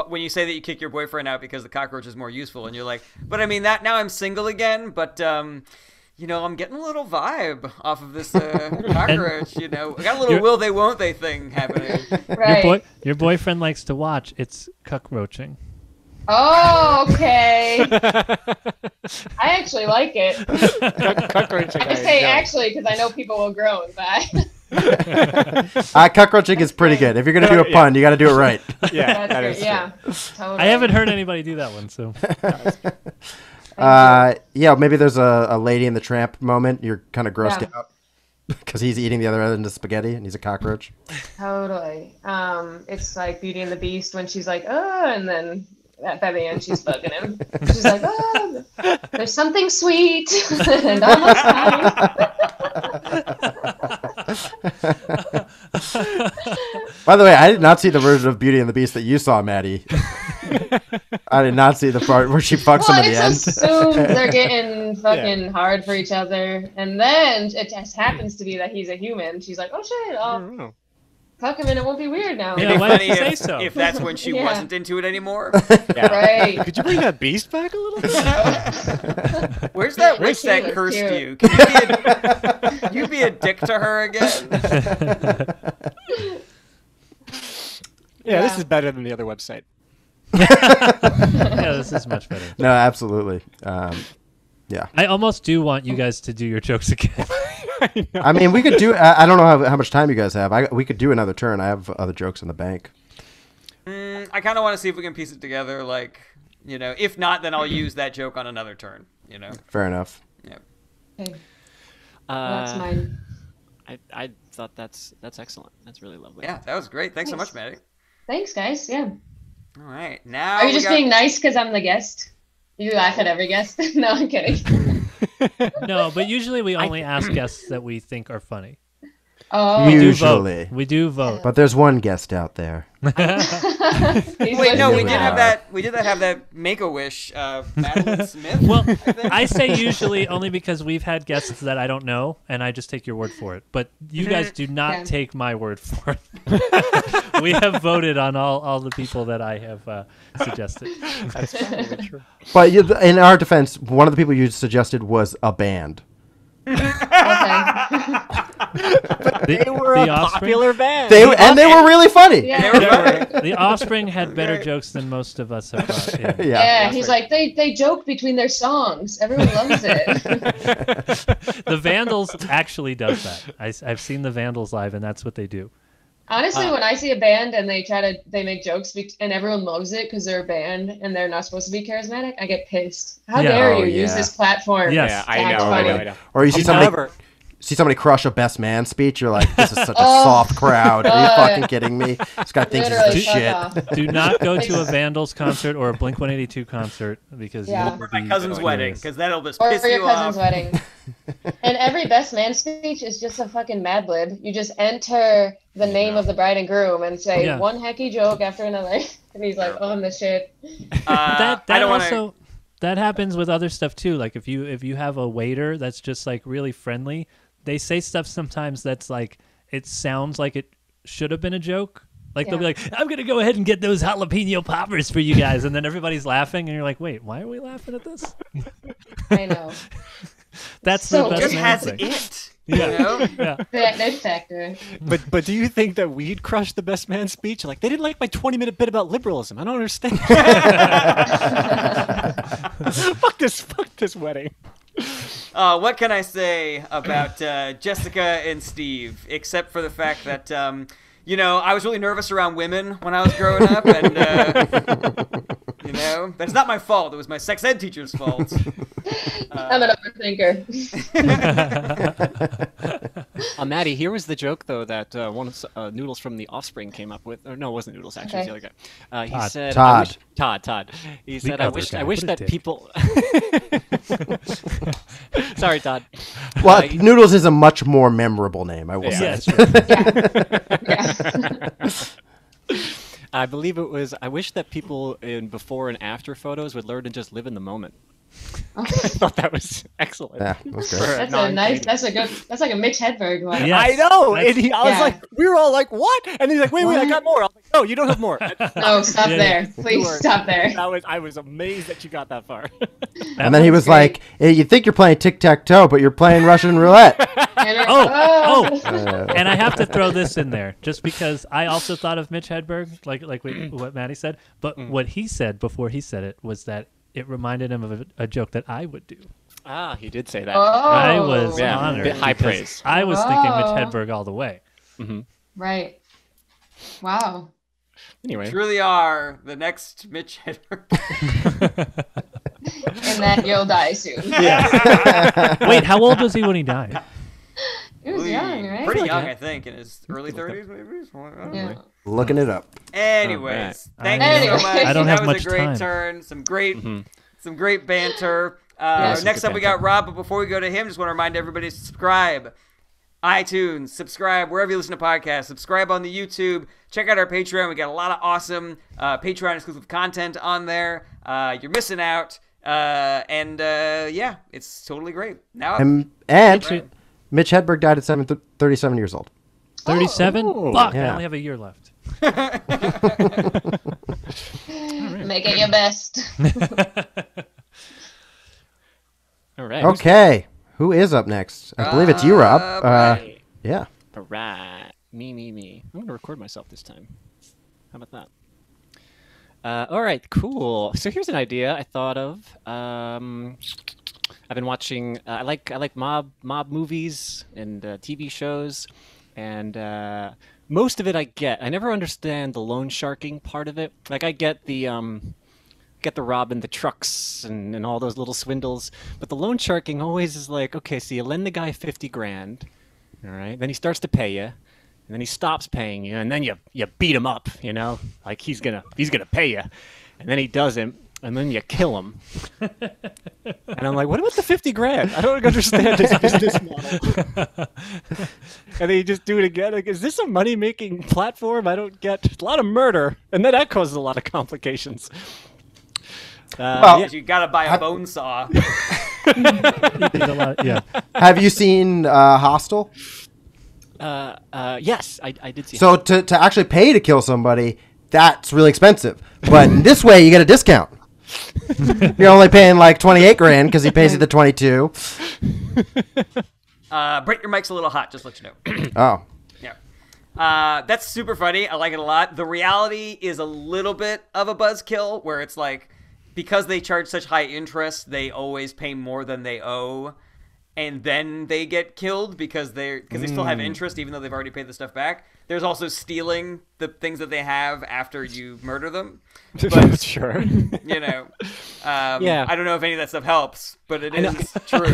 when you say that you kick your boyfriend out because the cockroach is more useful, and you're like, but I mean, that now I'm single again, but, I'm getting a little vibe off of this cockroach, I got a little will they, won't they thing happening. Right. Your boyfriend likes to watch. It's cockroaching. Oh, okay. I actually like it. Cockroaching. I say actually because I know people will groan, but cockroaching is pretty good. If you're going to do a pun, you got to do it right. Yeah, that's great. Yeah, totally. I haven't heard anybody do that one, so... maybe there's a Lady and the Tramp moment. You're kind of grossed out because he's eating the other end of the spaghetti and he's a cockroach. Totally. It's like Beauty and the Beast when she's like, oh, and then by the end she's bugging him. She's like, oh, there's something sweet and almost fine. By the way, I did not see the version of Beauty and the Beast that you saw, Maddy. I did not see the part where she fucks him at the end. It's assumed they're getting fucking hard for each other, and then it just happens to be that he's a human. She's like, oh shit, I'll fuck him and it won't be weird now. Yeah, why did you say so? If that's when she wasn't into it anymore. Right. Could you bring that beast back a little bit? Where's that witch that cursed you? Can you be a dick to her again? Yeah, this is better than the other website. Yeah, this is much better. No, absolutely. Yeah. I almost do want you guys to do your jokes again. I mean, we could do. I don't know how much time you guys have. We could do another turn. I have other jokes in the bank. I kind of want to see if we can piece it together. Like, if not, then I'll use that joke on another turn. Fair enough. Yeah. Okay. That's mine. I thought that's excellent. That's really lovely. Yeah, that was great. Thanks so much, Maddy. Thanks, guys. Yeah. All right, now. Are you just being nice because I'm the guest? You laugh at every guest. No, I'm kidding. No, but usually we only ask guests that we think are funny. Oh, Usually. We do vote. But there's one guest out there. Wait, no, we did have that. We did have that Make-A-Wish, Madeline Smith. Well, I say usually only because we've had guests that I don't know, and I just take your word for it. But you guys do not take my word for it. We have voted on all the people that I have suggested. That's probably true. But in our defense, one of the people you suggested was a band. They were a popular band. They were really funny. Yeah. The Offspring had better jokes than most of us have brought in. Yeah, he's like, they joke between their songs. Everyone loves it. The Vandals actually does that. I've seen the Vandals live, and that's what they do. Honestly, when I see a band and they make jokes and everyone loves it because they're a band and they're not supposed to be charismatic, I get pissed. How dare you use this platform? Yes. I know. Or you see somebody crush a best man speech, you're like, this is such a soft crowd. Are you fucking kidding me? This guy thinks he's the shit. Do not go to a Vandals concert or a Blink-182 concert because Yeah. Or my cousin's wedding, because that'll just Or piss your you cousin's off. wedding. And every best man speech is just a fucking Mad Lib. You just enter the name of the bride and groom and say one hacky joke after another. And he's like, oh, I'm the shit. That happens with other stuff too. Like if you have a waiter that's just like really friendly, they say stuff sometimes that's like, it sounds like it should have been a joke. Like they'll be like, I'm going to go ahead and get those jalapeno poppers for you guys. And then everybody's laughing and you're like, wait, why are we laughing at this? I know. That's So the best Just man has thing. it. Yeah. Yeah. That factor. But do you think that we'd crush the best man speech? Like, they didn't like my 20-minute bit about liberalism. I don't understand. Fuck this wedding. What can I say about Jessica and Steve, except for the fact that, I was really nervous around women when I was growing up, and, that's not my fault. It was my sex ed teacher's fault. I'm an overthinker. Maddy, here was the joke, though, that one of Noodles from The Offspring came up with. Or no, it wasn't Noodles, actually. It was the other guy. He said, Todd. He said, I wish that people... Sorry, Todd. Well, Noodles is a much more memorable name, I will say. I believe it was, I wish that people in before and after photos would learn to just live in the moment. I thought that was excellent. Yeah, that's great. That's like a Mitch Hedberg one. Yes. I know. And I was like, we were all like, what? And he's like, wait, I got more. I was like, no, you don't have more. No, stop there. Please stop there. I was amazed that you got that far. And then he was like, hey, you think you're playing tic-tac-toe, but you're playing Russian roulette. And I have to throw this in there just because I also thought of Mitch Hedberg, like what Maddy said. But what he said before he said it was that it reminded him of a joke that I would do. Ah, he did say that. I was honored. High praise. I was thinking Mitch Hedberg all the way. Mm-hmm. Right. Wow. Anyway. Truly are the next Mitch Hedberg. And that you'll die soon. Yeah. Wait, how old was he when he died? He was young, right? Pretty young, I think, in his early 30s, maybe. Yeah. Looking it up. Anyways, thank you so much. I don't have that much was a great time. turn. Some great banter. Next up, we got Rob. But before we go to him, just want to remind everybody to subscribe iTunes, subscribe wherever you listen to podcasts, subscribe on the YouTube, check out our Patreon. We got a lot of awesome Patreon exclusive content on there. You're missing out. Yeah, it's totally great. Now Mitch Hedberg died at 37 years old. 37? Fuck, yeah. I only have a year left. Make it your best. All right. Okay. Who is up next? I believe it's you, Rob. Right. Yeah. All right. Me. I'm going to record myself this time. How about that? All right, cool. So here's an idea I thought of. I've been watching. I like mob movies and TV shows, and most of it I get. I never understand the loan sharking part of it. Like I get the robbing the trucks and all those little swindles, but the loan sharking always is like, okay, so you lend the guy $50,000, all right, then he starts to pay you. And then he stops paying you, and then you beat him up, you know, like he's gonna pay you, and then he doesn't, and then you kill him. And I'm like, what about the $50,000? I don't understand this business model. And then you just do it again. Like, is this a money making platform? I don't get a lot of murder, and then that causes a lot of complications. You gotta buy a bone saw. Yeah. Have you seen Hostel? Yes, I did see. So to actually pay to kill somebody, that's really expensive. But this way, you get a discount. You're only paying like $28,000 because he pays you the 22. Brett, your mic's a little hot. Just to let you know. Oh. Yeah. That's super funny. I like it a lot. The reality is a little bit of a buzzkill, where it's like, because they charge such high interest, they always pay more than they owe. And then they get killed because they still have interest, even though they've already paid the stuff back. There's also stealing the things that they have after you murder them. But, sure. You know, yeah. I don't know if any of that stuff helps, but it is true.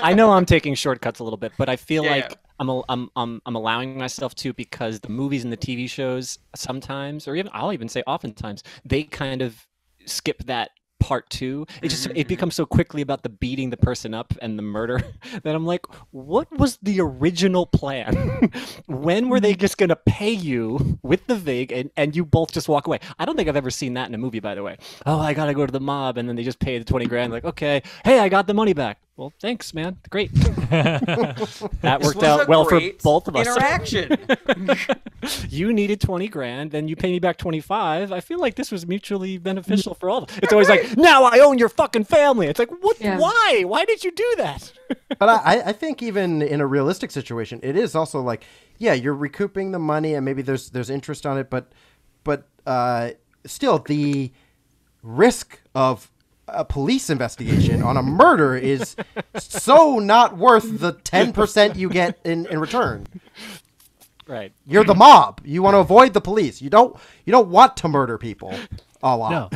I know I'm taking shortcuts a little bit, but I feel like yeah. I'm allowing myself to, because the movies and the TV shows sometimes, or I'll even say oftentimes, they kind of skip that part two. It becomes so quickly about the beating the person up and the murder that I'm like, what was the original plan? When were they just gonna pay you with the VIG and you both just walk away? I don't think I've ever seen that in a movie, by the way. Oh, I gotta go to the mob, and then they just pay the $20,000. Like, okay, hey, I got the money back. Well, thanks, man. Great. That worked out well for both of us. Interaction. You needed $20,000, then you pay me back 25. I feel like this was mutually beneficial for all of us. It's always like, now I own your fucking family. It's like, what? Yeah. Why? Why did you do that? But I think even in a realistic situation, it is also like, yeah, you're recouping the money and maybe there's interest on it, but still the risk of a police investigation on a murder is so not worth the 10% you get in return. Right. You're the mob. You want to avoid the police. You don't want to murder people a lot. No.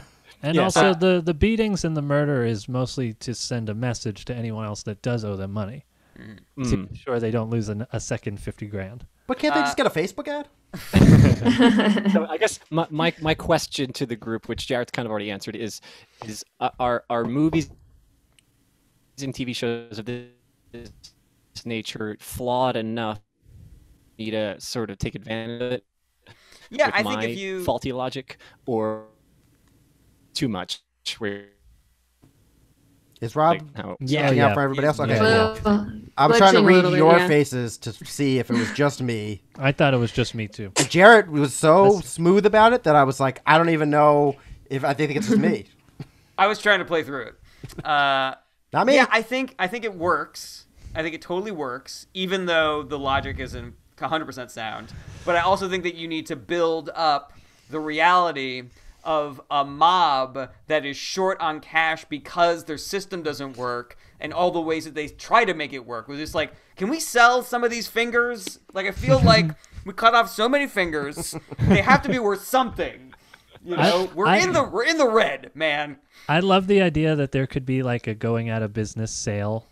And also the beatings and the murder is mostly to send a message to anyone else that does owe them money. To be sure they don't lose a second $50,000. But can't they just get a Facebook ad? So I guess my question to the group, which Jarret's kind of already answered, is are movies and TV shows of this nature flawed enough for me to sort of take advantage of it? Yeah, with I think my if you faulty logic, or too much where is Rob looking out for everybody else? Okay. I'm trying to read your faces to see if it was just me. I thought it was just me too. Jarret was so smooth about it that I was like, I don't even know if I think it's just me. I was trying to play through it. Not me. Yeah, I think it works. I think it totally works, even though the logic isn't 100% sound. But I also think that you need to build up the reality of a mob that is short on cash because their system doesn't work, and all the ways that they try to make it work. We're just like, can we sell some of these fingers? Like, I feel like we cut off so many fingers, they have to be worth something. You know, we're in the red, man. I love the idea that there could be like a going out of business sale,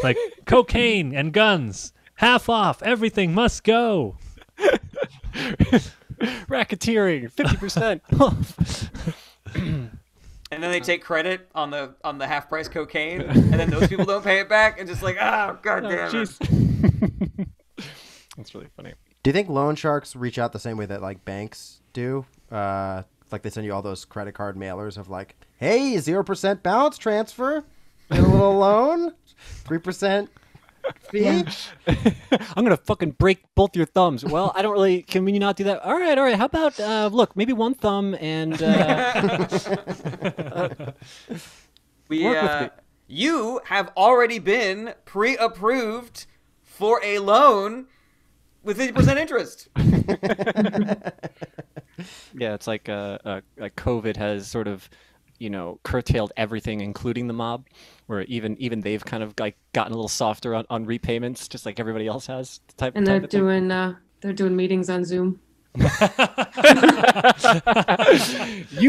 like cocaine and guns, half off, everything must go. Racketeering, 50%. And then they take credit on the half price cocaine, and then those people don't pay it back, and just like, oh, god damn it. That's really funny. Do you think loan sharks reach out the same way that like banks do? Like they send you all those credit card mailers of like, hey, 0% balance transfer, get a little loan, 3% fee. Yeah. I'm gonna fucking break both your thumbs. Well, I don't really. Can we not do that? All right. How about look, maybe one thumb and. You have already been pre-approved for a loan with 50% interest. Yeah, it's like COVID has sort of, curtailed everything, including the mob, where even they've kind of like gotten a little softer on repayments, just like everybody else has. And they're doing meetings on Zoom. You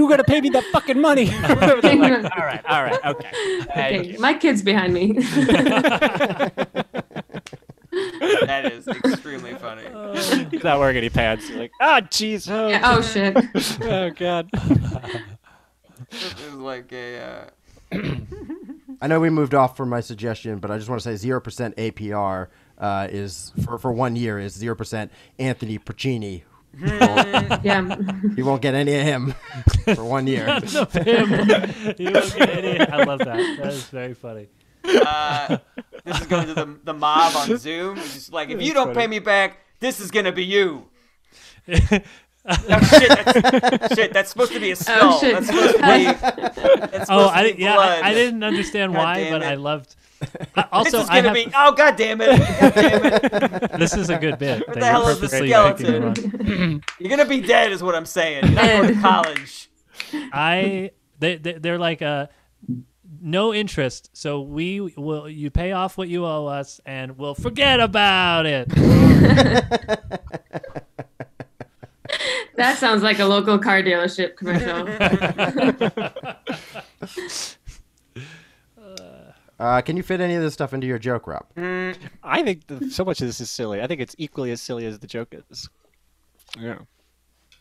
gotta pay me that fucking money. Like, all right, okay. Okay, my kid's behind me. That is extremely funny. He's not wearing any pants. You're like, jeez. Oh shit. Oh god. This is like a. I know we moved off from my suggestion, but I just want to say 0% APR is for 1 year is 0% Anthony Puccini. Yeah. You won't get any of him for 1 year. None of him. You won't get any. I love that. That is very funny. This is going to the mob on Zoom. It's just like, if you don't pay me back, this is gonna be you. Shit, that's supposed to be a skull. Oh, shit. That's supposed to be. That's supposed to be blood. I didn't understand why, but I loved. Also, this is gonna be. Oh god damn it! God damn it! This is a good bit. What the hell is the skeleton? You're gonna be dead, is what I'm saying. You're not going to college. They're like no interest, so you pay off what you owe us, and we'll forget about it. That sounds like a local car dealership commercial. Can you fit any of this stuff into your joke, Rob? I think so much of this is silly. I think it's equally as silly as the joke is. Yeah.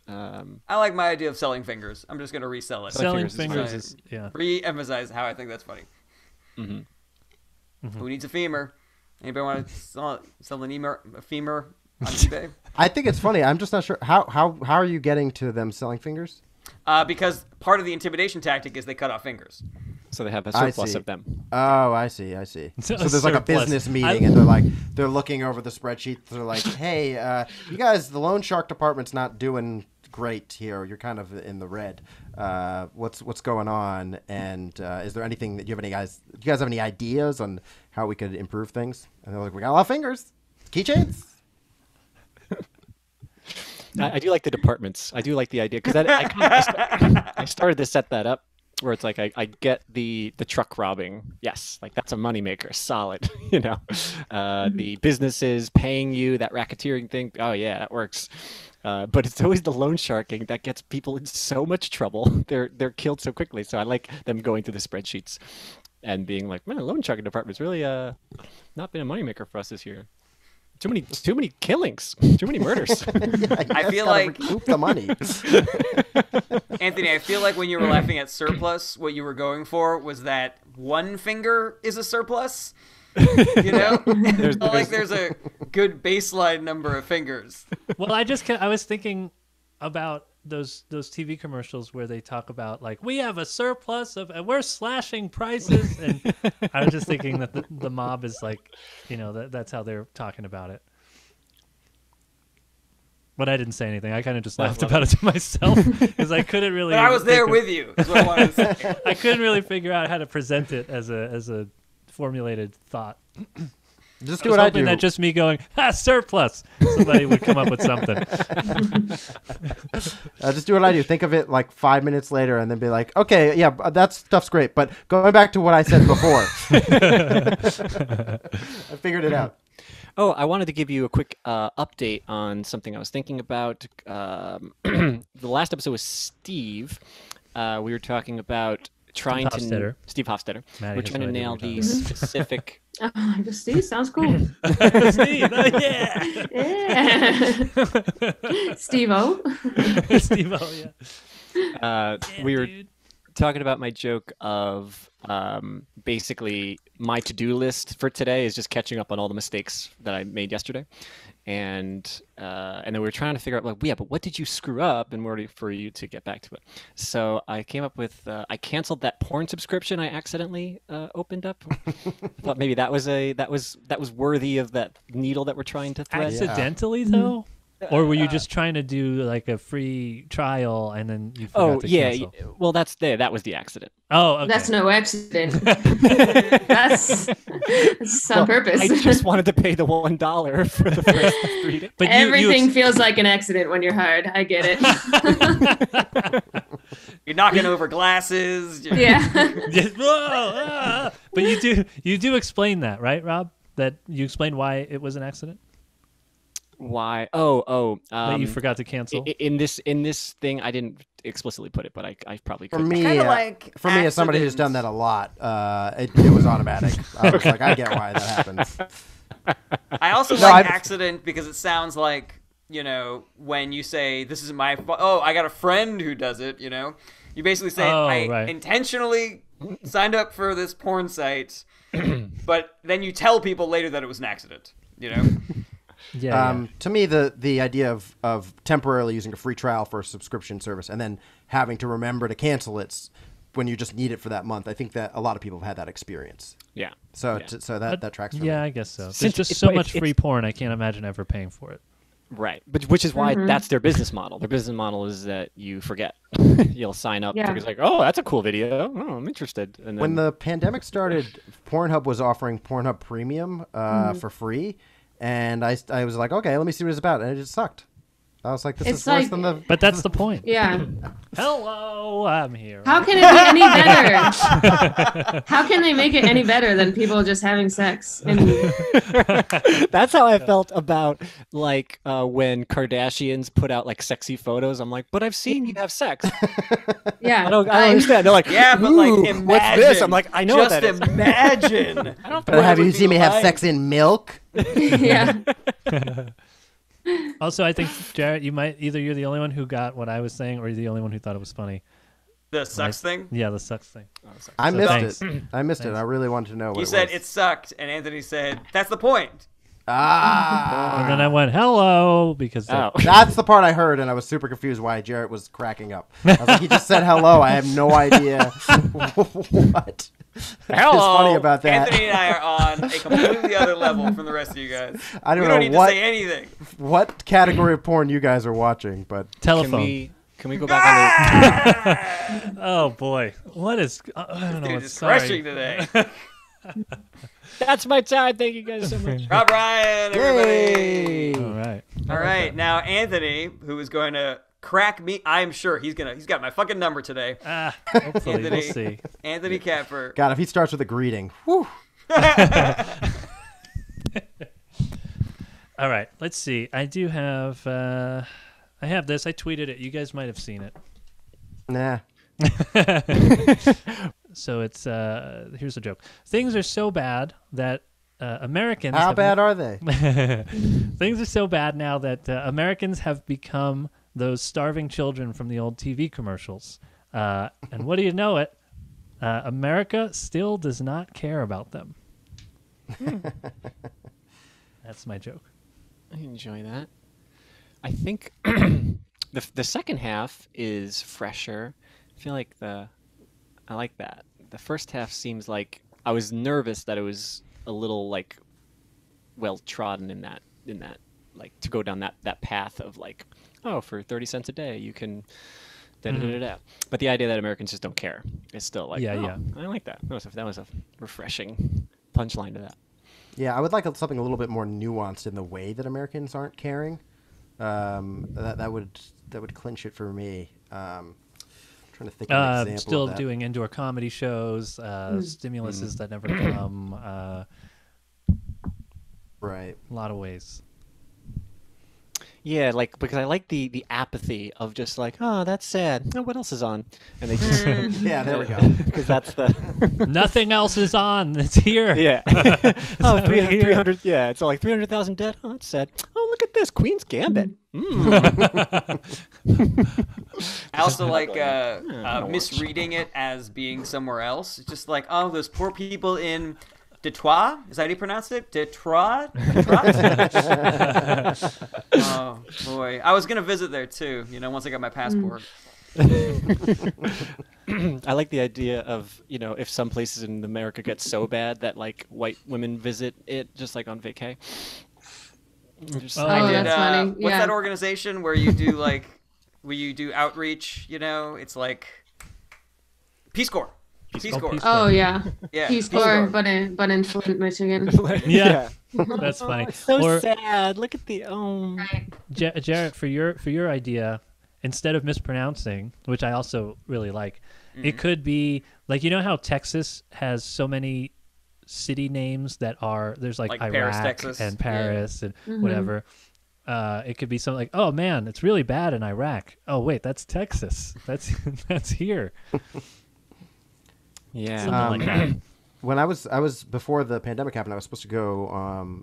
I like my idea of selling fingers. I'm just going to resell it. Selling fingers is re-emphasize how I think that's funny. Who needs a femur? Anybody want to sell a femur on eBay? I think it's funny. I'm just not sure. How are you getting to them selling fingers? Because part of the intimidation tactic is they cut off fingers. So they have a surplus of them. Oh, I see. So there's like a business meeting, and they're looking over the spreadsheet. They're like, hey, you guys, the loan shark department's not doing great here. You're kind of in the red. What's going on? And is there anything that do you guys have any ideas on how we could improve things? And they're like, we got a lot of fingers, keychains. I do like the departments. I do like the idea because I started to set that up where it's like I get the truck robbing. Yes, like that's a moneymaker, solid. The businesses paying you, that racketeering thing. Oh yeah, that works. But it's always the loan sharking that gets people in so much trouble. They're killed so quickly. So I like them going through the spreadsheets and being like, man, the loan sharking department's really not been a moneymaker for us this year. Too many killings, too many murders. I feel like recoup the money. Anthony, I feel like when you were laughing at surplus, what you were going for was that one finger is a surplus. There's a good baseline number of fingers. Well, I was thinking about those TV commercials where they talk about like we have a surplus and we're slashing prices, and I was just thinking that the mob is like, that's how they're talking about it. But I didn't say anything. I kind of just laughed about it to myself because I couldn't really. But I was there with you. Is what I wanted to say. I couldn't really figure out how to present it as a formulated thought. Just do what I do. That just me going, surplus. Somebody would come up with something. Just do what I do. Think of it like 5 minutes later and then be like, okay, yeah, that stuff's great. But going back to what I said before. I figured it out. Oh, I wanted to give you a quick update on something I was thinking about. The last episode was Steve. We were talking about trying to Steve Hofstetter. Maddy, we're trying to nail the specific. Steve sounds cool. Steve, yeah. Steve-O. Steve-O, yeah. We were talking about my joke of basically my to-do list for today is just catching up on all the mistakes that I made yesterday, and then we were trying to figure out, like, yeah, but what did you screw up in order for you to get back to it? So I came up with I canceled that porn subscription I accidentally opened up. I thought maybe that was worthy of that needle that we're trying to thread. Accidentally though. Or were you just trying to do like a free trial and then you forgot to cancel? Well, that was the accident. Oh, okay. That's no accident. that's on purpose. I just wanted to pay the $1 for the first 3 days. But everything feels like an accident when you're hired. I get it. You're knocking over glasses. Yeah. But you do explain that, right, Rob? That you explain why it was an accident? Why? That you forgot to cancel. In this thing, I didn't explicitly put it, but I probably could. For me, like for me, as somebody who's done that a lot, it was automatic. I was like, I get why that happens. I also like accident because it sounds like, when you say this isn't my fault. Oh, I got a friend who does it. You basically say I intentionally signed up for this porn site, but then you tell people later that it was an accident. Yeah. To me, the idea of temporarily using a free trial for a subscription service and then having to remember to cancel it when you just need it for that month, I think that a lot of people have had that experience. Yeah. So that tracks for me. Yeah, I guess so. There's just so much free porn, I can't imagine ever paying for it. Right, but which is why that's their business model. Their business model is that you forget. You'll sign up because like, oh, that's a cool video. Oh, I'm interested. And then... When the pandemic started, Pornhub was offering Pornhub Premium for free. And I was like, okay, let me see what it's about. And it just sucked. I was like, this is worse than the... But that's the point. Yeah. Hello, I'm here. How can it be any better? How can they make it any better than people just having sex? That's how I felt about, like, when Kardashians put out, like, sexy photos. I'm like, but I've seen you have sex. Yeah. I don't understand. They're like, yeah, but, like, imagine. What's this? I'm like, I know what that is. Just imagine. But have you seen me have sex in milk? Yeah. Also, I think, Jarret, you're the only one who got what I was saying, or you're the only one who thought it was funny. The sucks thing? Yeah, the sucks thing. I missed it. I missed it. I really wanted to know what you it said was. It sucked, and Anthony said, that's the point. And then I went, hello, because that's the part I heard, and I was super confused why Jarret was cracking up. I was like, he just said hello. I have no idea what Hello. is funny about that. Anthony and I are on a completely other level from the rest of you guys. I don't we know don't need to say anything. What category of porn you guys are watching, but telephone. Can we go back on the... Oh boy, what is? I don't know. It's refreshing today. That's my time. Thank you guys so much. Rob Ryan, everybody. Yay. All right. Now Anthony, who is going to crack me, I'm sure he's got my fucking number today. Hopefully, Anthony, we'll see. Anthony Kapfer. God, if he starts with a greeting, whew. All right, let's see. I do have. I have this. I tweeted it. You guys might have seen it. Nah. So it's here's a joke. Things are so bad that Americans. How bad are they? Things are so bad now that Americans have become those starving children from the old TV commercials. And what do you know it? America still does not care about them. That's my joke. I enjoy that. I think the second half is fresher. I feel like I like that. The first half seems like I was nervous that it was a little like well trodden in that like to go down that path of like, oh, for 30 cents a day you can da-da-da-da-da. But the idea that Americans just don't care is still like, yeah. I like that. That was a refreshing punchline to that. Yeah, I would like something a little bit more nuanced in the way that Americans aren't caring. That would clinch it for me. Trying to think of an example still of that. Doing indoor comedy shows, stimuluses that never come. Right. A lot of ways. Yeah, like because I like the apathy of just like, oh, that's sad. Oh, what else is on? And they just yeah, there we go. Because that's the nothing else is on. It's here. Yeah. Oh, 300. Yeah, it's all like 300,000 dead. Oh, that's sad. Oh, look at this Queen's Gambit. I also like misreading it as being somewhere else. It's just like, oh, those poor people in Detroit. Is that how you pronounce it? Detroit? Oh boy, I was gonna visit there too. Once I got my passport. I like the idea of, if some places in America get so bad that like white women visit it just like on vacay. I did. That's funny. What's that organization where you do outreach? It's like Peace Corps. Peace Corps. Oh yeah. Yeah. Peace Corps, but in Flint, Michigan. Yeah. That's funny. It's so sad. Look at the Jarret, for your idea, instead of mispronouncing, which I also really like, it could be like, how Texas has so many city names that are, there's like Iraq Paris, Texas. and Paris and whatever. It could be something like, oh man, it's really bad in Iraq. Oh wait, that's Texas. That's here. Yeah. Something like that. When I was before the pandemic happened, I was supposed to go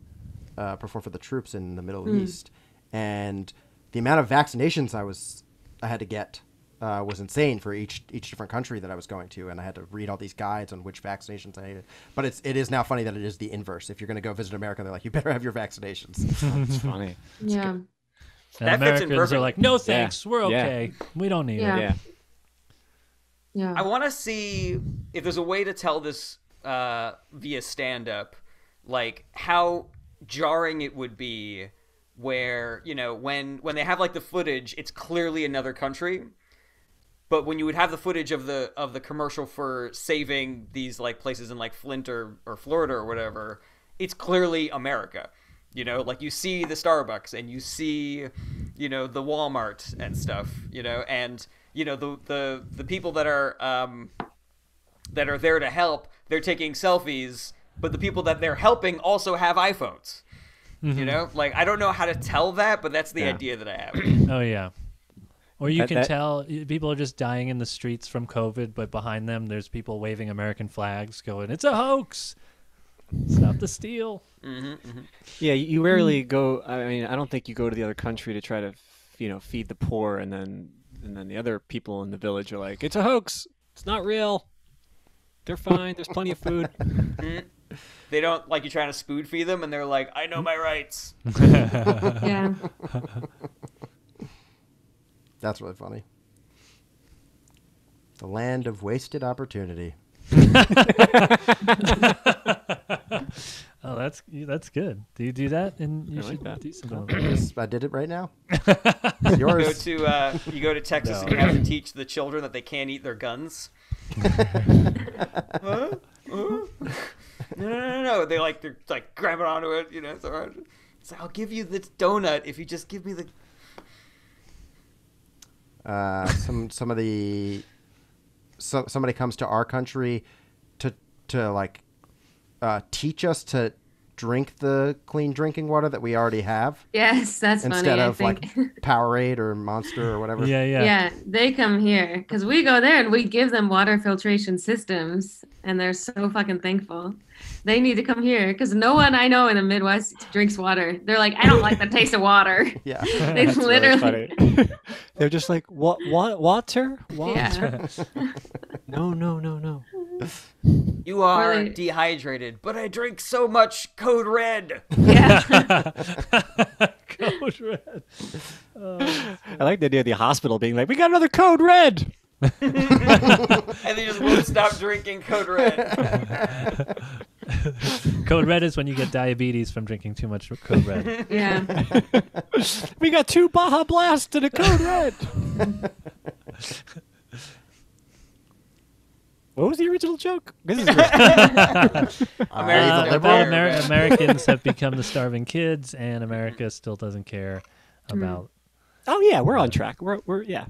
perform for the troops in the Middle East, and the amount of vaccinations I had to get was insane for each different country that I was going to, and I had to read all these guides on which vaccinations I needed. But it is now funny that it is the inverse. If you're going to go visit America, they're like, you better have your vaccinations. It's funny. Yeah. And That fits in Americans are perfectly. like, no thanks, we're Yeah. okay. We don't need Yeah. it. Yeah. Yeah. I want to see if there's a way to tell this via stand-up, like how jarring it would be where, when they have like the footage, it's clearly another country. But when you would have the footage of the commercial for saving these like places in like Flint or Florida or whatever, it's clearly America. Like you see the Starbucks and you see, the Walmart and stuff, and the people that are there to help, they're taking selfies, but the people that they're helping also have iPhones. Like I don't know how to tell that, but that's the idea that I have. Oh yeah. Or you can tell people are just dying in the streets from COVID, but behind them there's people waving American flags going, it's a hoax. Stop the steal. Yeah, you rarely go. I mean, I don't think you go to the other country to try to, feed the poor, and then the other people in the village are like, it's a hoax. It's not real. They're fine. There's plenty of food. They don't like you trying to spoon feed them, and they're like, I know my rights. Yeah. That's really funny. The land of wasted opportunity. Oh, that's good. Do you do that? And you should do something. Yes, I did it right now. It's yours. You go to Texas and you have to teach the children that they can't eat their guns. Huh? No. They're like grabbing onto it. So it's like, I'll give you this donut if you just give me the. Somebody comes to our country to like teach us to drink the clean drinking water that we already have. Yes, that's funny. Instead I of think. like Powerade or Monster or whatever. Yeah. Yeah, they come here because we go there and we give them water filtration systems, and they're so fucking thankful. They need to come here because no one I know in the Midwest drinks water. They're like, I don't like the taste of water. Yeah. They That's literally. really funny. They're just like, what? Water? Yeah. No. You are Really? dehydrated, but I drink so much Code Red. Yeah. Code Red. I like the idea of the hospital being like, we got another Code Red. And they just won't stop drinking Code Red. Code Red is when you get diabetes from drinking too much Code Red. Yeah. We got 2 Baja Blast and a Code Red. What was the original joke? This is Americans have become the starving kids, and America still doesn't care about. Oh yeah, we're on track. We're yeah.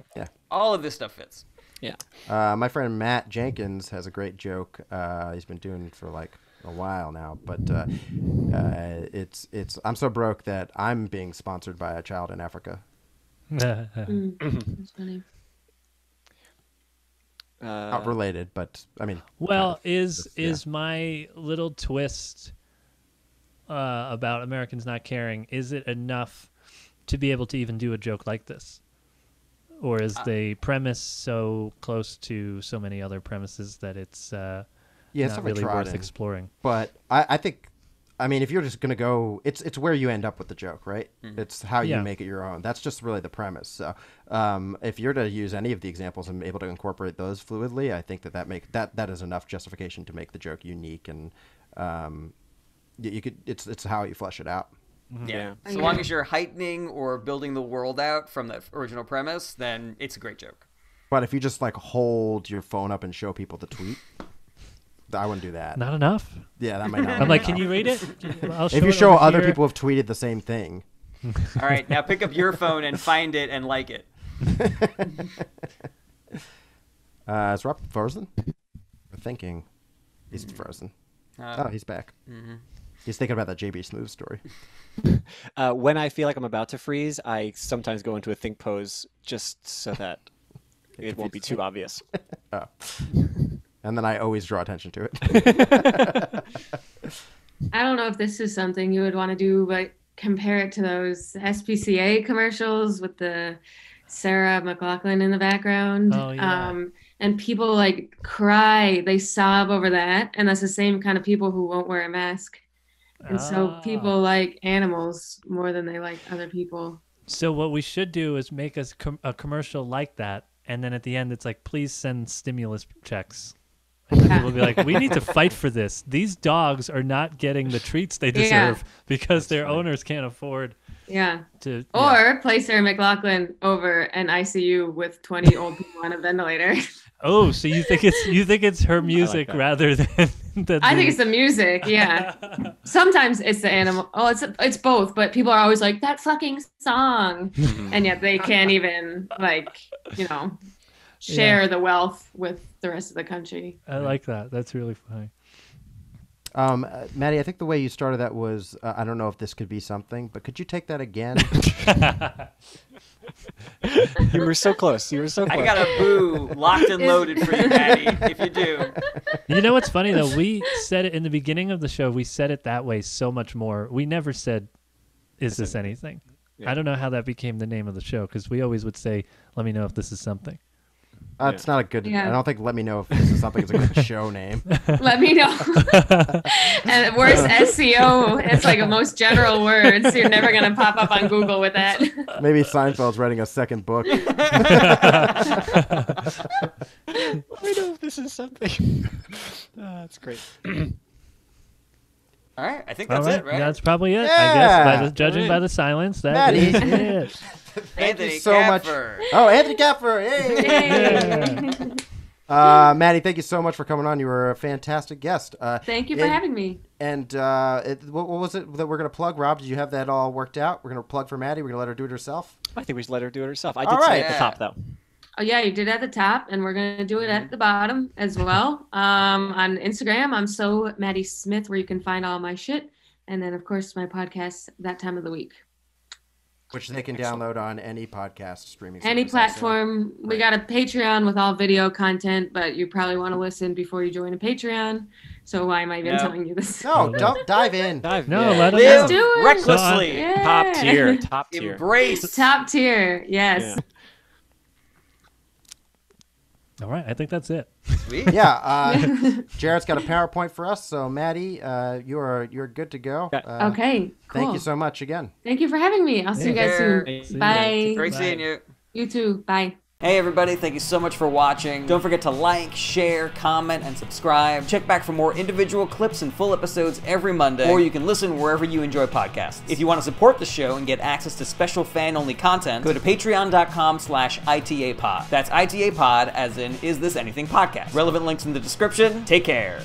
All of this stuff fits. Yeah. My friend Matt Jenkins has a great joke. He's been doing it for like a while now, but it's I'm so broke that I'm being sponsored by a child in Africa. That's funny. Not related, but I mean. Well, kind of. is my little twist about Americans not caring, is it enough to be able to even do a joke like this? Or is the premise so close to so many other premises that it's not really worth exploring? But I think, I mean, if you're just going to go, it's where you end up with the joke, right? Mm-hmm. It's how you make it your own. That's just really the premise. So if you're to use any of the examples and able to incorporate those fluidly, I think that is enough justification to make the joke unique, and you could. It's how you flesh it out. Yeah. So long as you're heightening or building the world out from the original premise, then it's a great joke. But if you just like hold your phone up and show people the tweet, I wouldn't do that. Not enough? Yeah, that might not. I'm like, can you read it? If you show other people have tweeted the same thing. All right, now pick up your phone and find it and like it. Is Rob frozen? We're thinking he's frozen. He's back. Mm-hmm. He's thinking about that JB Smooth story. When I feel like I'm about to freeze, I sometimes go into a think pose just so that it won't be too obvious. Oh. And then I always draw attention to it. I don't know if this is something you would want to do, but compare it to those SPCA commercials with the Sarah McLachlan in the background. Oh, yeah. And people like cry, they sob over that. And that's the same kind of people who won't wear a mask. And so people like animals more than they like other people. So what we should do is make a commercial like that. And then at the end, it's like, please send stimulus checks. And then people will be like, we need to fight for this. These dogs are not getting the treats they deserve because their owners can't afford Or place Sarah McLachlan over an ICU with 20 old people on a ventilator. Oh, so you think it's her music rather than I think it's the music, yeah. Sometimes it's the animal. Oh, it's both, but people are always like, that fucking song. And yet they can't even share the wealth with the rest of the country. I like that. That's really funny. Maddy, I think the way you started that was, I don't know if this could be something, but could you take that again? You were so close. I got a boo locked and loaded for you, Maddy, if you do. You know what's funny, though? We said it in the beginning of the show. We said it that way so much more. We never said, is this anything? Yeah. I don't know how that became the name of the show, because we always would say, let me know if this is something. It's not a good. I don't think "Let Me Know If This Is Something" is a good show name. Let me know. And worse SEO. It's like a most general word, so you're never gonna pop up on Google with that. Maybe Seinfeld's writing a second book. Let me know if this is something. That's great. All right, I think that's it, right? That's probably it. I guess judging by the silence, that is it. Thank you so much. Oh, Anthony Kapfer! Hey! Maddy, thank you so much for coming on. You were a fantastic guest. Thank you for having me. And what was it that we're going to plug? Rob, did you have that all worked out? We're going to plug for Maddy. We're going to let her do it herself? I think we should let her do it herself. I did say at the top, though. Oh, yeah, you did at the top, and we're going to do it at the bottom as well. On Instagram, I'm so Maddy Smith, where you can find all my shit. And then, of course, my podcast, That Time of the Week. Which they can download on any podcast streaming service. Any platform. We got a Patreon with all video content, but you probably want to listen before you join a Patreon. So why am I even telling you this? No, don't dive in. Let them Let's do it. Recklessly. Top tier. Embrace. Top tier, yes. Yeah. All right, I think that's it. Sweet. Yeah, Jarret's got a PowerPoint for us, so Maddy, you're good to go. Okay, cool. Thank you so much again. Thank you for having me. I'll see you guys soon. Bye. Great seeing you. You too. Bye. Hey everybody, thank you so much for watching. Don't forget to like, share, comment, and subscribe. Check back for more individual clips and full episodes every Monday, or you can listen wherever you enjoy podcasts. If you want to support the show and get access to special fan-only content, go to patreon.com/ITApod. That's ITApod, as in Is This Anything Podcast. Relevant links in the description. Take care.